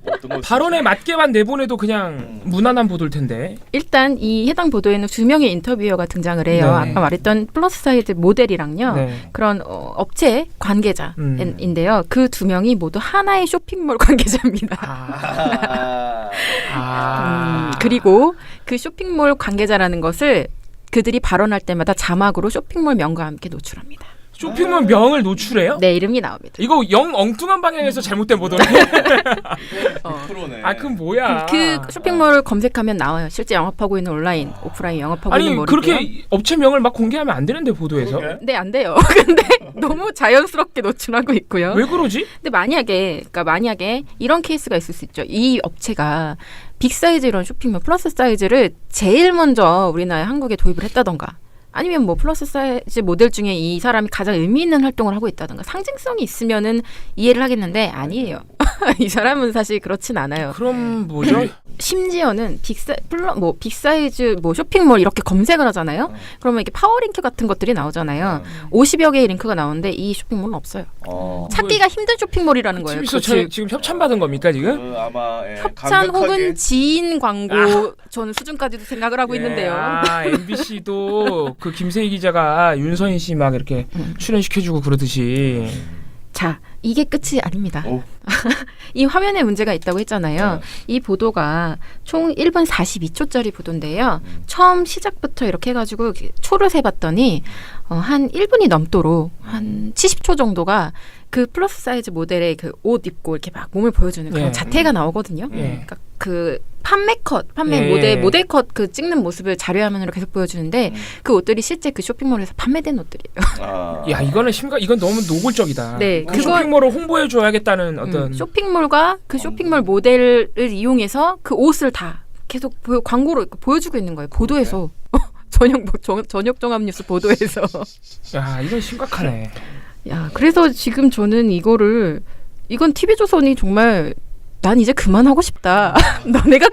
발언에 맞게만 내보내도 그냥 무난한 보도일 텐데. 일단 이 해당 보도에는 2명의 인터뷰어가 등장을 해요. 아까 말했던 플러스 사이즈 모델이랑요. 그런 업체 관계자인데요. 그 2명이 모두 하나의 쇼핑몰 관계자입니다. 그리고 그 쇼핑몰 관계자라는 것을 그들이 발언할 때마다 자막으로 쇼핑몰 명과 함께 노출합니다. 쇼핑몰 명을 노출해요? 네, 이름이 나옵니다. 이거 영 엉뚱한 방향에서 잘못된 보도네. 아, 그럼 뭐야? 그 쇼핑몰을 검색하면 나와요. 실제 영업하고 있는 온라인, 오프라인 영업하고 있는 모르고요. 그렇게 업체명을 막 공개하면 안 되는데 보도에서? 네, 안 돼요. 근데 너무 자연스럽게 노출하고 있고요. 왜 그러지? 근데 만약에 이런 케이스가 있을 수 있죠. 이 업체가 빅사이즈 이런 쇼핑몰 플러스 사이즈를 제일 먼저 우리나라 한국에 도입을 했다던가 아니면 뭐 플러스 사이즈 모델 중에 이 사람이 가장 의미 있는 활동을 하고 있다던가 상징성이 있으면은 이해를 하겠는데 아니에요. 이 사람은 사실 그렇진 않아요. 그럼 뭐죠? 심지어는 빅사이즈 뭐 쇼핑몰 이렇게 검색을 하잖아요. 그러면 이게 파워링크 같은 것들이 나오잖아요. 50여 개의 링크가 나오는데 이 쇼핑몰은 없어요. 찾기가 힘든 쇼핑몰이라는 거예요. 지금 협찬 받은 겁니까 지금? 아마 협찬 혹은 지인 광고 저는 수준까지도 생각을 하고 있는데요. MBC도 그 김세희 기자가 윤서인 씨 막 이렇게 출연시켜주고 그러듯이. 자, 이게 끝이 아닙니다. 이 화면에 문제가 있다고 했잖아요. 이 보도가 총 1분 42초짜리 보도인데요. 처음 시작부터 이렇게 해가지고 초를 세봤더니 한 1분이 넘도록 한 70초 정도가 그 플러스 사이즈 모델의 그 옷 입고 이렇게 막 몸을 보여주는 그런 자태가 나오거든요. 그러니까 그 모델 컷 그 찍는 모습을 자료화면으로 계속 보여주는데 그 옷들이 실제 그 쇼핑몰에서 판매된 옷들이에요. 야, 이건 너무 노골적이다. 네, 그 쇼핑몰을 홍보해 줘야겠다는 어떤 쇼핑몰과 그 쇼핑몰 모델을 이용해서 그 옷을 다 계속 광고로 보여주고 있는 거예요. 보도에서 저녁 종합 뉴스 보도에서. 야, 이건 심각하네. 야, 그래서 지금 저는 이건 TV조선이 정말 난 이제 그만하고 싶다.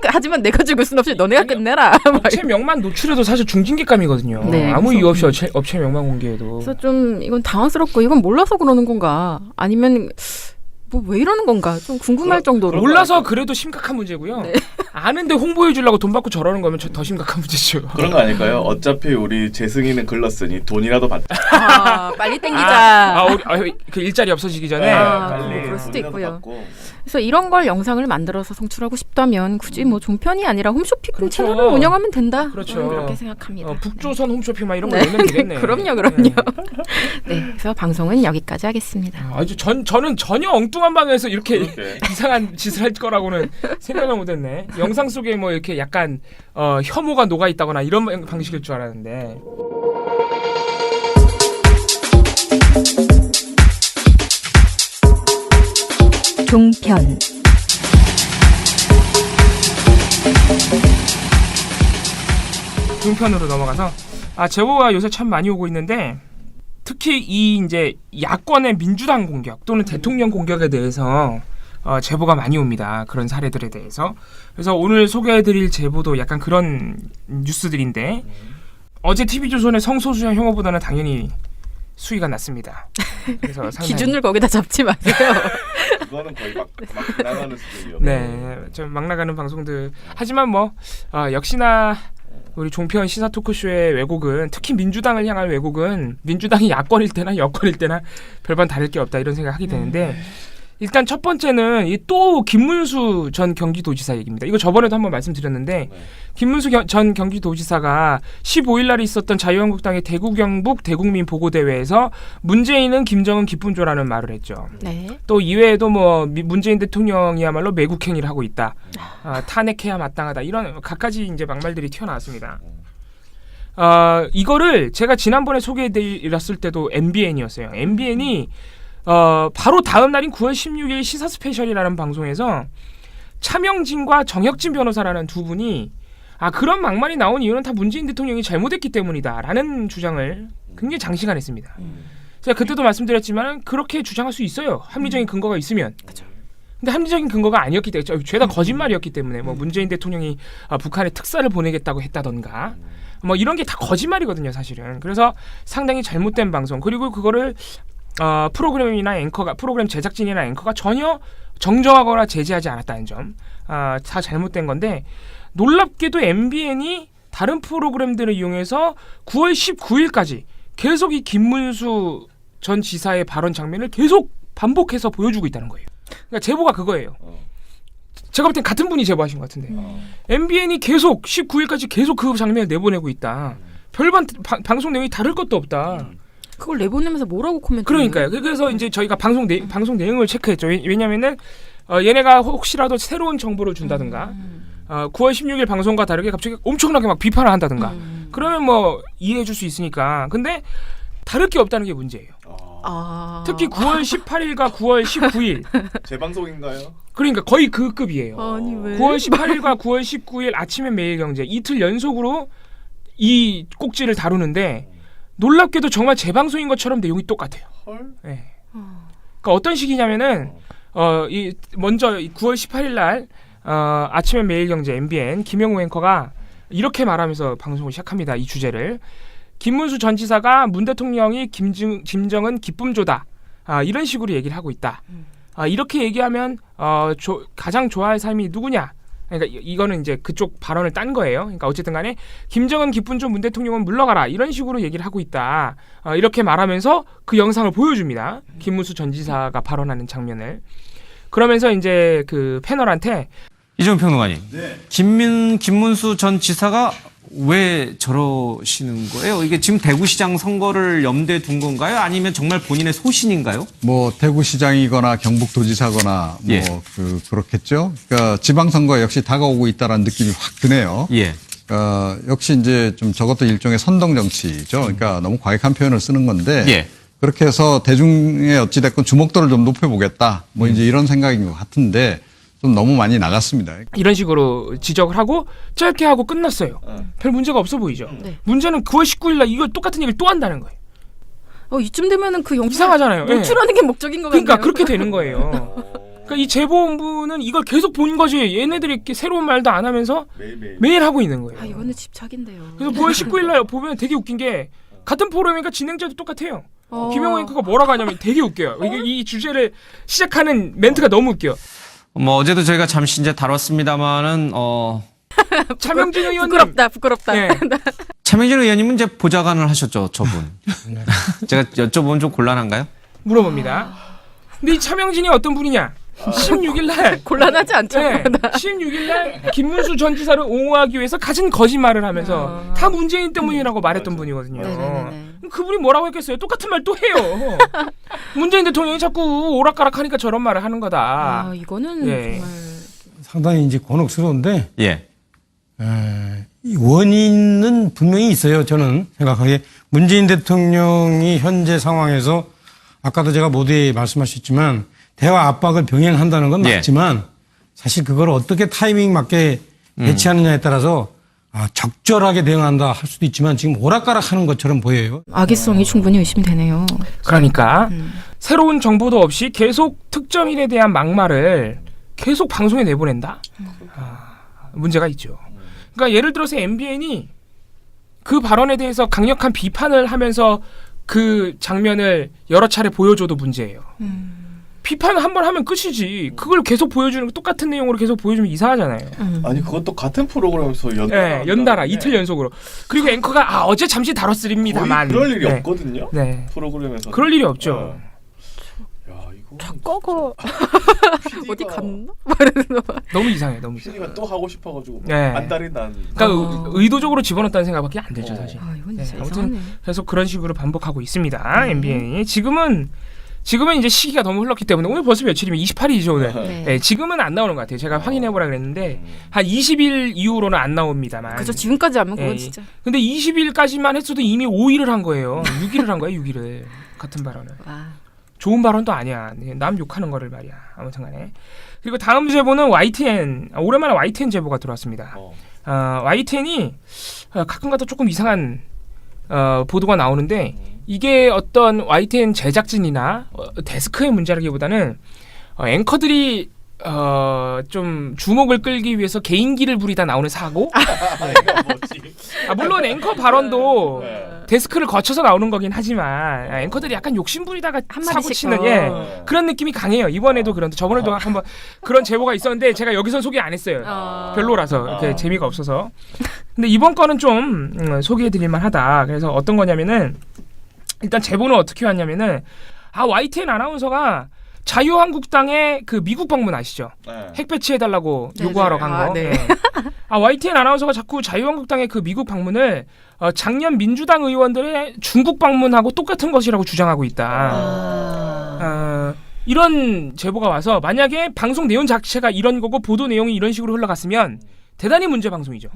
하지만 내가 죽을 순 없이 너네가 끝내라. 업체 명만 노출해도 사실 중징계감이거든요. 네, 아무 이유 없이 업체 명만 공개해도. 그래서 좀 이건 당황스럽고 이건 몰라서 그러는 건가? 아니면 뭐 왜 이러는 건가? 좀 궁금할 정도로. 몰라서 그래도 심각한 문제고요. 아는데 홍보해 주려고 돈 받고 저러는 거면 더 심각한 문제죠. 그런 거 아닐까요? 어차피 우리 재승이는 글렀으니 돈이라도 받자. 빨리 땡기자. 그 일자리 없어지기 전에. 빨리 그럴 수도 있고요. 그래서 이런 걸 영상을 만들어서 송출하고 싶다면 굳이 뭐 종편이 아니라 홈쇼핑 채널을 운영하면 된다. 그렇죠. 그렇게 생각합니다. 북조선 홈쇼핑 막 이런 거 열면 되겠네. 그럼요. 네, 그래서 방송은 여기까지 하겠습니다. 저는 전혀 엉뚱한 방에서 이렇게 이상한 짓을 할 거라고는 생각을 못했네. 영상 속에 뭐 이렇게 약간 혐오가 녹아 있다거나 이런 방식일 줄 알았는데. 종편 종편으로 넘어가서 제보가 요새 참 많이 오고 있는데 특히 이 이제 야권의 민주당 공격 또는 대통령 공격에 대해서 제보가 많이 옵니다. 그런 사례들에 대해서. 그래서 오늘 소개해드릴 제보도 약간 그런 뉴스들인데 어제 TV조선의 성소수자 혐오보다는 당연히 수위가 낮습니다. 그래서 기준을 거기다 잡지 마세요. 그거는 거의 막 나가는 수준이요. 네, 좀 막 나가는 방송들. 하지만 뭐 역시나 우리 종편 시사 토크쇼의 왜곡은, 특히 민주당을 향한 왜곡은 민주당이 야권일 때나 여권일 때나 별반 다를 게 없다, 이런 생각하게 되는데, 일단 첫 번째는 이 또 김문수 전 경기도지사 얘기입니다. 이거 저번에도 한번 말씀드렸는데, 김문수 전 경기도지사가 15일 날에 있었던 자유한국당의 대구 경북 대국민 보고대회에서 문재인은 김정은 기쁨조라는 말을 했죠. 네. 또 이외에도 뭐 문재인 대통령이야말로 매국행위를 하고 있다. 탄핵해야 마땅하다. 이런 갖가지 이제 막말들이 튀어나왔습니다. 이거를 제가 지난번에 소개해드렸을 때도 MBN이었어요. MBN이 바로 다음 날인 9월 16일 시사 스페셜이라는 방송에서 차명진과 정혁진 변호사라는 두 분이 그런 막말이 나온 이유는 다 문재인 대통령이 잘못했기 때문이다라는 주장을 굉장히 장시간 했습니다. 제가 그때도 말씀드렸지만 그렇게 주장할 수 있어요. 합리적인 근거가 있으면. 근데 합리적인 근거가 아니었기 때문에, 죄다 거짓말이었기 때문에, 뭐 문재인 대통령이 북한에 특사를 보내겠다고 했다던가 뭐 이런 게 다 거짓말이거든요, 사실은. 그래서 상당히 잘못된 방송, 그리고 그거를 프로그램이나 앵커가, 프로그램 제작진이나 앵커가 전혀 정정하거나 제재하지 않았다는 점, 다 잘못된 건데, 놀랍게도 MBN이 다른 프로그램들을 이용해서 9월 19일까지 계속 이 김문수 전 지사의 발언 장면을 계속 반복해서 보여주고 있다는 거예요. 그러니까 제보가 그거예요. 제가 볼 땐 같은 분이 제보하신 것 같은데, MBN이 계속 19일까지 계속 그 장면을 내보내고 있다. 별반 방송 내용이 다를 것도 없다. 그걸 내보내면서 뭐라고 코멘트? 그러니까요. 그래서 이제 저희가 방송 내용을 체크했죠. 왜냐면은 얘네가 혹시라도 새로운 정보를 준다든가, 9월 16일 방송과 다르게 갑자기 엄청나게 막 비판을 한다든가, 그러면 뭐 이해해줄 수 있으니까. 근데 다를 게 없다는 게 문제예요. 특히 9월 18일과 9월 19일 재방송인가요? 그러니까 거의 그 급이에요. 아니 왜? 9월 18일과 9월 19일 아침엔 매일경제 이틀 연속으로 이 꼭지를 다루는데, 놀랍게도 정말 재방송인 것처럼 내용이 똑같아요. 네. 그러니까 어떤 식이냐면은 먼저 9월 18일 날 아침엔 매일경제 MBN 김영우 앵커가 이렇게 말하면서 방송을 시작합니다. 이 주제를. 김문수 전 지사가 문 대통령이 김정은 기쁨조다. 이런 식으로 얘기를 하고 있다. 이렇게 얘기하면 가장 좋아할 사람이 누구냐? 그러니까 이거는 이제 그쪽 발언을 딴 거예요. 그러니까 어쨌든 간에 김정은 기쁨조 문 대통령은 물러가라. 이런 식으로 얘기를 하고 있다. 이렇게 말하면서 그 영상을 보여줍니다. 김문수 전 지사가 발언하는 장면을. 그러면서 이제 그 패널한테, 이정훈 평론가님, 네. 김문수 전 지사가 왜 저러시는 거예요? 이게 지금 대구시장 선거를 염두에 둔 건가요? 아니면 정말 본인의 소신인가요? 뭐 대구시장이거나 경북도지사거나 뭐 그렇겠죠. 그러니까 지방선거 역시 다가오고 있다라는 느낌이 확 드네요. 예. 역시 이제 좀 저것도 일종의 선동 정치죠. 그러니까 너무 과격한 표현을 쓰는 건데. 예. 그렇게 해서 대중의 어찌됐건 주목도를 좀 높여보겠다. 뭐 이제 이런 생각인 것 같은데 좀 너무 많이 나갔습니다. 이런 식으로 지적을 하고 짧게 하고 끝났어요. 별 문제가 없어 보이죠. 네. 문제는 9월 19일 날 이걸 똑같은 얘기를 또 한다는 거예요. 이쯤 되면은 그 영상 이상하잖아요. 노출하는 게 목적인 것 같아요. 그러니까 그렇게 되는 거예요. 그러니까 이 제보본부는 이걸 계속 본 거지. 얘네들이 이렇게 새로운 말도 안 하면서 매일 하고 있는 거예요. 이거는 집착인데요. 그래서 9월 19일 날 보면 되게 웃긴 게, 같은 프로그램이니까 진행자도 똑같아요. 김영호 앵커가 뭐라고 하냐면 되게 웃겨요. 이 주제를 시작하는 멘트가 너무 웃겨. 뭐 어제도 저희가 잠시 이제 다뤘습니다만은 차명진 의원님 부끄럽다. 네. 차명진 의원님은 이제 보좌관을 하셨죠, 저분. 제가 여쭤보면 좀 곤란한가요? 물어봅니다. 근데 이 차명진이 어떤 분이냐? 16일 날 곤란하지 않죠. 네, 16일 날 김문수 전 지사를 옹호하기 위해서 가진 거짓말을 하면서 다 문재인 때문이라고 말했던 분이거든요. 그분이 뭐라고 했겠어요? 똑같은 말 또 해요. 문재인 대통령이 자꾸 오락가락하니까 저런 말을 하는 거다. 이거는 정말 상당히 이제 곤혹스러운데. 예. 원인은 분명히 있어요. 저는 생각하기에 문재인 대통령이 현재 상황에서 아까도 제가 모두에 말씀하셨지만 대화 압박을 병행한다는 건 맞지만 사실 그걸 어떻게 타이밍 맞게 배치하느냐에 따라서 적절하게 대응한다 할 수도 있지만 지금 오락가락하는 것처럼 보여요. 악의성이 충분히 의심이 되네요. 그러니까 새로운 정보도 없이 계속 특정인에 대한 막말을 계속 방송에 내보낸다. 문제가 있죠. 그러니까 예를 들어서 MBN이 그 발언에 대해서 강력한 비판을 하면서 그 장면을 여러 차례 보여줘도 문제예요. 비판을 한 번 하면 끝이지. 그걸 계속 보여주는 똑같은 내용으로 계속 보여주면 이상하잖아요. 아니 그것도 같은 프로그램에서 연달아 이틀 연속으로. 그리고 앵커가 어제 잠시 다뤘습니다만 그럴 일이 없거든요. 네. 프로그램에서 그럴 일이 없죠. 작가가 어디 갔나? 너무 이상해. 너무 이상해. PD가 또 하고 싶어가지고 안달이 난. 그러니까 의도적으로 집어넣었다는 생각밖에 안 들죠 사실. 이건 아무튼 계속 그런 식으로 반복하고 있습니다. NBA이 지금은 이제 시기가 너무 흘렀기 때문에 오늘 벌써 며칠이면 28일이죠 오늘. 네, 지금은 안 나오는 것 같아요. 제가 확인해보라 그랬는데 한 20일 이후로는 안 나옵니다만. 그죠. 지금까지 하면 그건 진짜. 근데 20일까지만 했어도 이미 5일을 한 거예요. 6일을 한 거예요. 6일을. 같은 발언을. 좋은 발언도 아니야. 남 욕하는 거를 말이야. 아무튼 간에. 그리고 다음 제보는 YTN. 오랜만에 YTN 제보가 들어왔습니다. YTN이 가끔가다 조금 이상한 보도가 나오는데 이게 어떤 YTN 제작진이나 데스크의 문제라기보다는 앵커들이 좀 주목을 끌기 위해서 개인기를 부리다 나오는 사고. 물론 앵커 발언도 데스크를 거쳐서 나오는 거긴 하지만 앵커들이 약간 욕심 부리다가 사고 치는 그런 느낌이 강해요. 이번에도 그런데 저번에도 한번 그런 제보가 있었는데 제가 여기서 소개 안 했어요. 별로라서 이렇게 재미가 없어서. 근데 이번 거는 좀 소개해드릴 만하다. 그래서 어떤 거냐면은 일단 제보는 어떻게 왔냐면은 YTN 아나운서가 자유한국당의 그 미국 방문 아시죠? 핵 배치해달라고 요구하러 간 거. YTN 아나운서가 자꾸 자유한국당의 그 미국 방문을 작년 민주당 의원들의 중국 방문하고 똑같은 것이라고 주장하고 있다. 이런 제보가 와서 만약에 방송 내용 자체가 이런 거고 보도 내용이 이런 식으로 흘러갔으면 대단히 문제 방송이죠.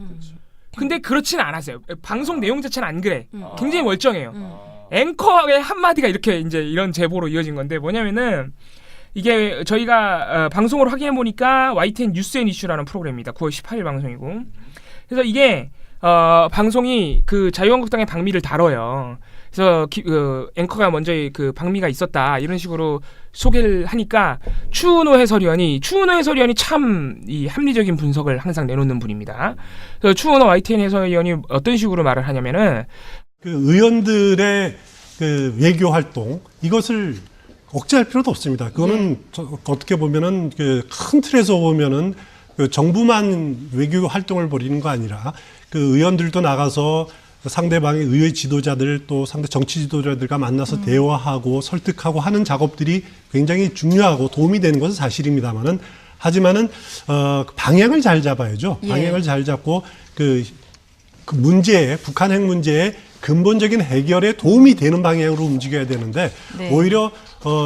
근데 그렇지는 않았어요. 방송 내용 자체는 안 그래. 굉장히 멀쩡해요. 앵커의 한마디가 이렇게 이제 이런 제보로 이어진 건데 뭐냐면은 이게 저희가 방송으로 확인해 보니까 YTN 뉴스 앤 이슈라는 프로그램입니다. 9월 18일 방송이고. 그래서 이게 방송이 그 자유한국당의 방미를 다뤄요. 그래서 앵커가 먼저 그 방미가 있었다 이런 식으로 소개를 하니까 추은호 해설위원이 참 이 합리적인 분석을 항상 내놓는 분입니다. 그래서 추은호 YTN 해설위원이 어떤 식으로 말을 하냐면은 그 의원들의 그 외교 활동 이것을 억제할 필요도 없습니다. 그거는 어떻게 보면은 그 큰 틀에서 보면은 그 정부만 외교 활동을 벌이는 거 아니라 그 의원들도 나가서 상대방의 의회 지도자들 또 상대 정치 지도자들과 만나서 대화하고 설득하고 하는 작업들이 굉장히 중요하고 도움이 되는 것은 사실입니다만은 하지만은 방향을 잘 잡아야죠. 방향을 잘 잡고 그 문제에 북한 핵 문제에 근본적인 해결에 도움이 되는 방향으로 움직여야 되는데 오히려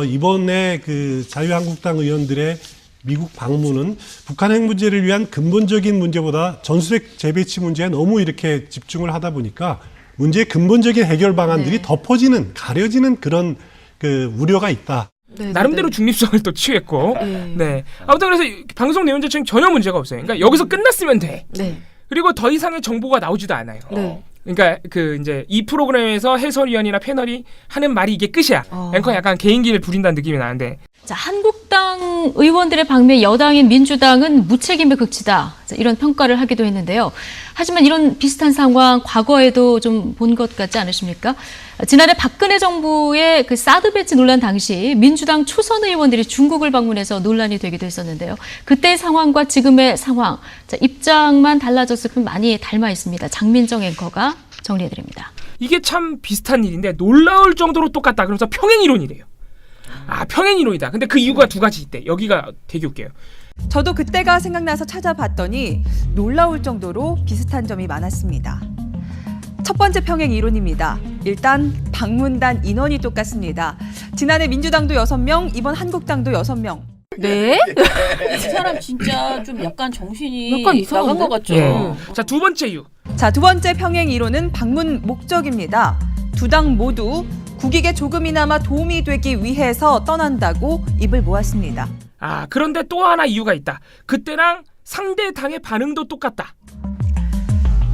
이번에 그 자유한국당 의원들의 미국 방문은 북한 핵 문제를 위한 근본적인 문제보다 전술핵 재배치 문제에 너무 이렇게 집중을 하다 보니까 문제의 근본적인 해결 방안들이 덮어지는 가려지는 그런 그 우려가 있다. 나름대로 중립성을 또 취했고, 아무튼 그래서 방송 내용 자체는 전혀 문제가 없어요. 그러니까 여기서 끝났으면 돼. 그리고 더 이상의 정보가 나오지도 않아요. 그러니까 그 이제 이 프로그램에서 해설위원이나 패널이 하는 말이 이게 끝이야. 앵커 약간 개인기를 부린다는 느낌이 나는데. 자, 한국당 의원들의 방미에 여당인 민주당은 무책임의 극치다. 자, 이런 평가를 하기도 했는데요. 하지만 이런 비슷한 상황 과거에도 좀 본 것 같지 않으십니까? 지난해 박근혜 정부의 그 사드 배치 논란 당시 민주당 초선 의원들이 중국을 방문해서 논란이 되기도 했었는데요. 그때의 상황과 지금의 상황, 자, 입장만 달라졌을 뿐 많이 닮아 있습니다. 장민정 앵커가 정리해드립니다. 이게 참 비슷한 일인데 놀라울 정도로 똑같다. 그러면서 평행이론이래요. 평행이론이다. 근데 그 이유가 두 가지 있대. 여기가 되게 웃겨요. 저도 그때가 생각나서 찾아봤더니 놀라울 정도로 비슷한 점이 많았습니다. 첫 번째 평행 이론입니다. 일단 방문단 인원이 똑같습니다. 지난해 민주당도 6명, 이번 한국당도 6명. 네? 이 사람 진짜 좀 약간 정신이 나간 것 같죠? 자, 두 번째 이유. 자, 두 번째 평행 이론은 방문 목적입니다. 두 당 모두 국익에 조금이나마 도움이 되기 위해서 떠난다고 입을 모았습니다. 그런데 또 하나 이유가 있다. 그때랑 상대 당의 반응도 똑같다.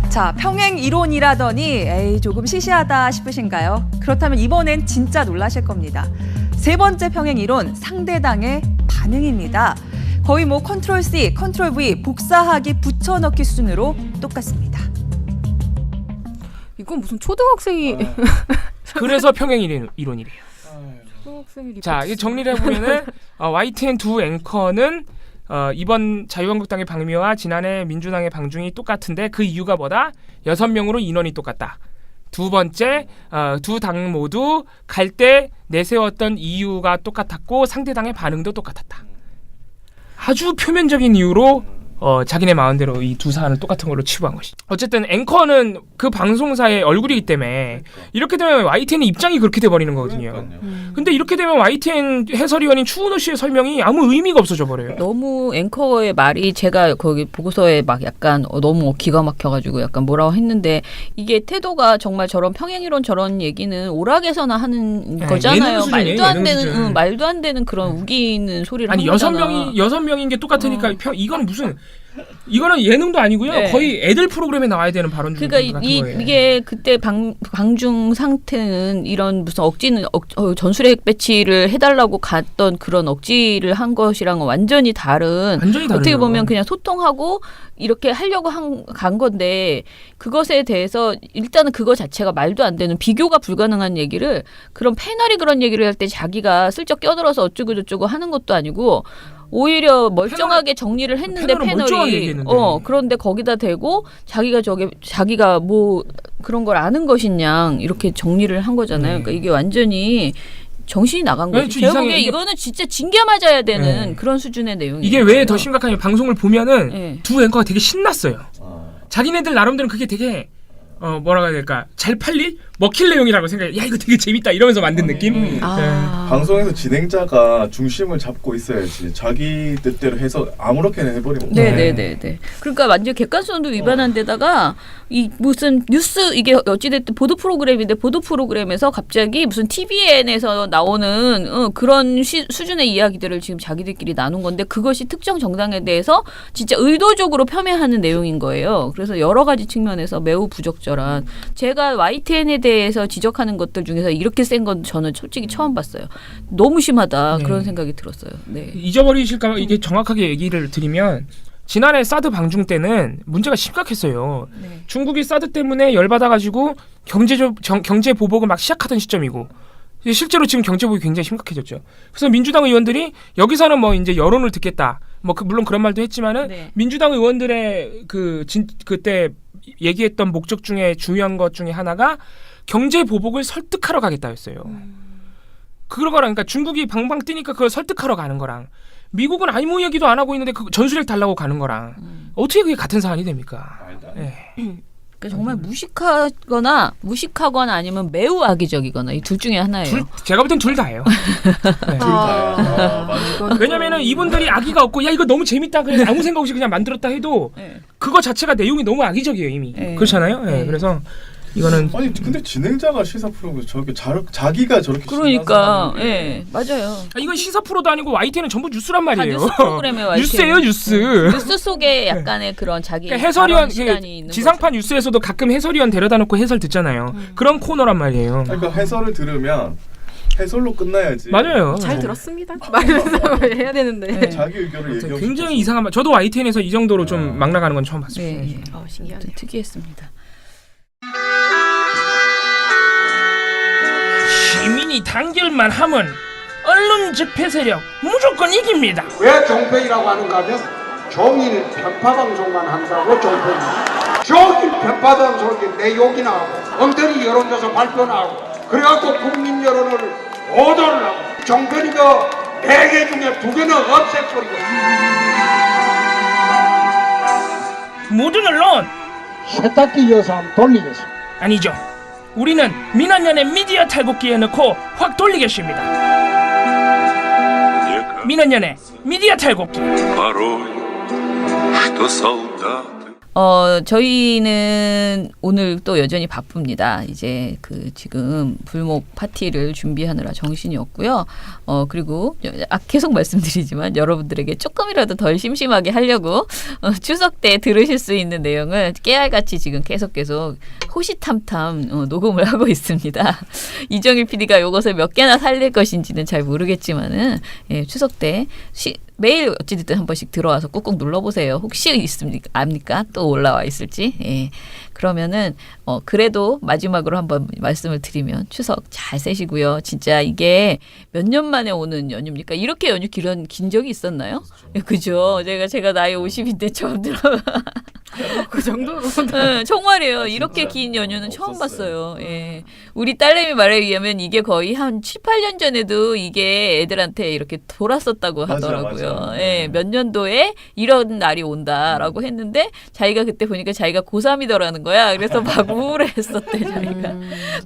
자, 평행 이론이라더니 조금 시시하다 싶으신가요? 그렇다면 이번엔 진짜 놀라실 겁니다. 세 번째 평행 이론, 상대당의 반응입니다. 거의 컨트롤 C, 컨트롤 V, 복사하기, 붙여넣기 수준으로 똑같습니다. 이건 무슨 초등학생이 그래서 평행 이론이래요. 초등학생이 자, 이 정리를 해보면은 YTN 두 앵커는 이번 자유한국당의 방미와 지난해 민주당의 방중이 똑같은데 그 이유가 뭐다? 6명으로 인원이 똑같다. 두 번째, 두 당 모두 갈 때 내세웠던 이유가 똑같았고 상대당의 반응도 똑같았다. 아주 표면적인 이유로 자기네 마음대로 이 두 사안을 똑같은 걸로 치부한 것이죠. 어쨌든 앵커는 그 방송사의 얼굴이기 때문에 이렇게 되면 YTN의 입장이 그렇게 돼버리는 거거든요. 근데 이렇게 되면 YTN 해설위원인 추은호 씨의 설명이 아무 의미가 없어져 버려요. 너무 앵커의 말이 제가 거기 보고서에 막 약간 너무 기가 막혀가지고 약간 뭐라고 했는데 이게 태도가 정말 저런 평행이론 저런 얘기는 오락에서나 하는 거잖아요. 말도 안 되는 그런 우기는 소리를 아니 하는 여섯 명인 게 똑같으니까 이거는 무슨 이거는 예능도 아니고요. 네. 거의 애들 프로그램에 나와야 되는 발언 중 그러니까 같은 거예요. 이게 그때 방중 상태는 이런 무슨 전술핵 배치를 해달라고 갔던 그런 억지를 한 것이랑은 완전히 다른 어떻게 보면 그냥 소통하고 이렇게 하려고 간 건데 그것에 대해서 일단은 그거 자체가 말도 안 되는 비교가 불가능한 얘기를 그런 패널이 그런 얘기를 할 때 자기가 슬쩍 껴들어서 어쩌고 저쩌고 하는 것도 아니고 오히려 멀쩡하게 정리를 했는데 패널이 그런데 거기다 대고 자기가 뭐 그런 걸 아는 것이냐 이렇게 정리를 한 거잖아요. 그러니까 이게 완전히 정신이 나간 거지. 제가 보기에 이거는 진짜 징계 맞아야 되는 그런 수준의 내용이에요. 이게 왜 더 심각하냐면 방송을 보면은 두 앵커가 되게 신났어요. 자기네들 나름대로 그게 되게 뭐라고 해야 될까 잘 먹힐 내용이라고 생각해. 야 이거 되게 재밌다 이러면서 만든 느낌. 방송에서 진행자가 중심을 잡고 있어야지 자기 뜻대로 해서 아무렇게나 해버리면 네네네. 그러니까 완전 객관성도 위반한 데다가 이 무슨 뉴스 이게 어찌됐든 보도 프로그램인데 보도 프로그램에서 갑자기 무슨 TVN에서 나오는 그런 수준의 이야기들을 지금 자기들끼리 나눈 건데 그것이 특정 정당에 대해서 진짜 의도적으로 폄훼하는 내용인 거예요. 그래서 여러 가지 측면에서 매우 부적절한 제가 YTN에 대해서 지적하는 것들 중에서 이렇게 센 건 저는 솔직히 처음 봤어요. 너무 심하다 그런 생각이 들었어요. 네. 잊어버리실까 봐 이게 정확하게 얘기를 드리면 지난해 사드 방중 때는 문제가 심각했어요. 중국이 사드 때문에 열받아가지고 경제 보복을 막 시작하던 시점이고 실제로 지금 경제 보복이 굉장히 심각해졌죠. 그래서 민주당 의원들이 여기서는 뭐 이제 여론을 듣겠다. 물론 그런 말도 했지만은 민주당 의원들의 그때 얘기했던 목적 중에 중요한 것 중에 하나가 경제 보복을 설득하러 가겠다였어요. 그러거랑 그러니까 중국이 방방 뛰니까 그걸 설득하러 가는 거랑 미국은 아무 얘기도 안 하고 있는데 그 전술핵 달라고 가는 거랑 어떻게 그게 같은 사안이 됩니까? 그러니까 정말 무식하거나 아니면 매우 악의적이거나 이 둘 중에 하나예요. 제가 볼 땐 둘 다예요. 둘 다야. 왜냐면은 이분들이 악의가 없고 야 이거 너무 재밌다 그래서 아무 생각 없이 그냥 만들었다 해도 그거 자체가 내용이 너무 악의적이에요 이미. 그렇잖아요. 그래서 이거는 아니 근데 진행자가 시사 프로그램 저렇게 자기가 저렇게 그러니까 맞아요. 이건 시사 프로도 아니고 YTN은 전부 뉴스란 말이에요. 뉴스 프로그램에 YTN. 뉴스예요 뉴스. 뉴스 속에 약간의 그런 자기 그러니까 해설위원 시간이 있는 지상파 뉴스에서도 가끔 해설위원 데려다 놓고 해설 듣잖아요. 그런 코너란 말이에요. 그러니까 해설을 들으면 해설로 끝나야지. 맞아요. 잘 들었습니다. 말해서 해야 되는데. 자기 의견을 얘기하고 굉장히 이상한 말. 저도 YTN에서 이 정도로 좀 막 나가는 건 처음 봤어요. 신기하네. 특이했습니다. 시민이 단결만 하면 언론 집회 세력 무조건 이깁니다. 왜 종편이라고 하는가 하면 종일 편파방송만 한다고 종편입니다. 종일 편파방송이 내 욕이 나오고 엉터리 여론조사 발표 나오고 그래갖고 국민 여론을 오도를 하고 종편이가 4개 중에 2개는 없애버리고 모든 언론 세탁기 이어서 한번 돌리겠습니다. 아니죠. 우리는 민원연의 미디어 탈곡기에 넣고 확 돌리겠습니다. 민원연의 미디어 탈곡기. 저희는 오늘 또 여전히 바쁩니다. 이제 지금 불목 파티를 준비하느라 정신이 없고요. 그리고 계속 말씀드리지만 여러분들에게 조금이라도 덜 심심하게 하려고 추석 때 들으실 수 있는 내용을 깨알같이 지금 계속 호시탐탐 녹음을 하고 있습니다. 이정일 PD가 이것을 몇 개나 살릴 것인지는 잘 모르겠지만은 추석 때 매일 어찌됐든 한 번씩 들어와서 꾹꾹 눌러보세요. 혹시 있습니까? 압니까? 또 올라와 있을지. 예. 그러면은 그래도 마지막으로 한번 말씀을 드리면 추석 잘 세시고요. 진짜 이게 몇 년 만에 오는 연휴입니까? 이렇게 연휴 긴 적이 있었나요? 그죠? 제가 나이 50인데 처음 들어봐. 그 정도로. 네, 정말이에요. 이렇게 긴 연휴는 처음 봤어요. 예. 우리 딸내미 말에 의하면 이게 거의 한 7, 8년 전에도 이게 애들한테 이렇게 돌았었다고 하더라고요. 맞아. 예, 몇 년도에 이런 날이 온다라고 했는데 자기가 그때 보니까 자기가 고3이더라는 거야. 그래서 막 우울했었대 자기가.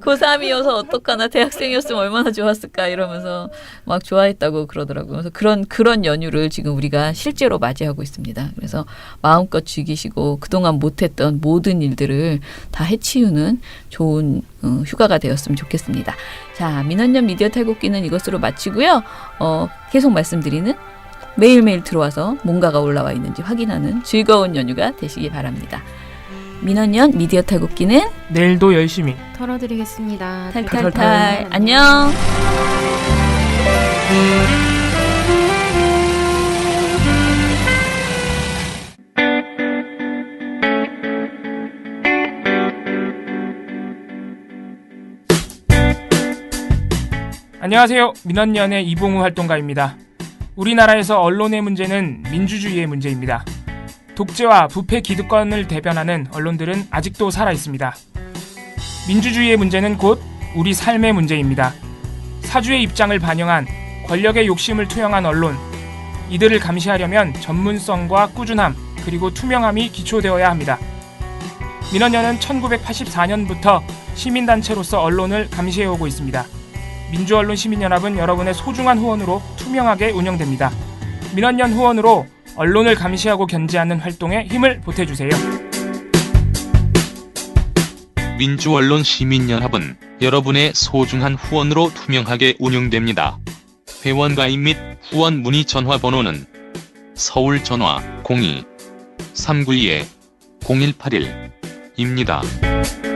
고3이어서 어떡하나 대학생이었으면 얼마나 좋았을까 이러면서 막 좋아했다고 그러더라고요. 그래서 그런 연휴를 지금 우리가 실제로 맞이하고 있습니다. 그래서 마음껏 즐기시고 그동안 못했던 모든 일들을 다 해치우는 좋은 휴가가 되었으면 좋겠습니다. 자, 민원연 미디어 탈곡기는 이것으로 마치고요. 계속 말씀드리는 매일매일 들어와서 뭔가가 올라와 있는지 확인하는 즐거운 연휴가 되시기 바랍니다. 민원연 미디어 탈곡기는 내일도 열심히 털어드리겠습니다. 탈탈탈. 안녕. 안녕하세요. 민원연의 이봉우 활동가입니다. 우리나라에서 언론의 문제는 민주주의의 문제입니다. 독재와 부패 기득권을 대변하는 언론들은 아직도 살아있습니다. 민주주의의 문제는 곧 우리 삶의 문제입니다. 사주의 입장을 반영한 권력의 욕심을 투영한 언론, 이들을 감시하려면 전문성과 꾸준함 그리고 투명함이 기초되어야 합니다. 민원연은 1984년부터 시민단체로서 언론을 감시해오고 있습니다. 민주언론 시민연합은 여러분의 소중한 후원으로 투명하게 운영됩니다. 민원연 후원으로 언론을 감시하고 견제하는 활동에 힘을 보태주세요. 민주언론 시민연합은 여러분의 소중한 후원으로 투명하게 운영됩니다. 회원 가입 및 후원 문의 전화번호는 서울 전화 02-392-0181입니다.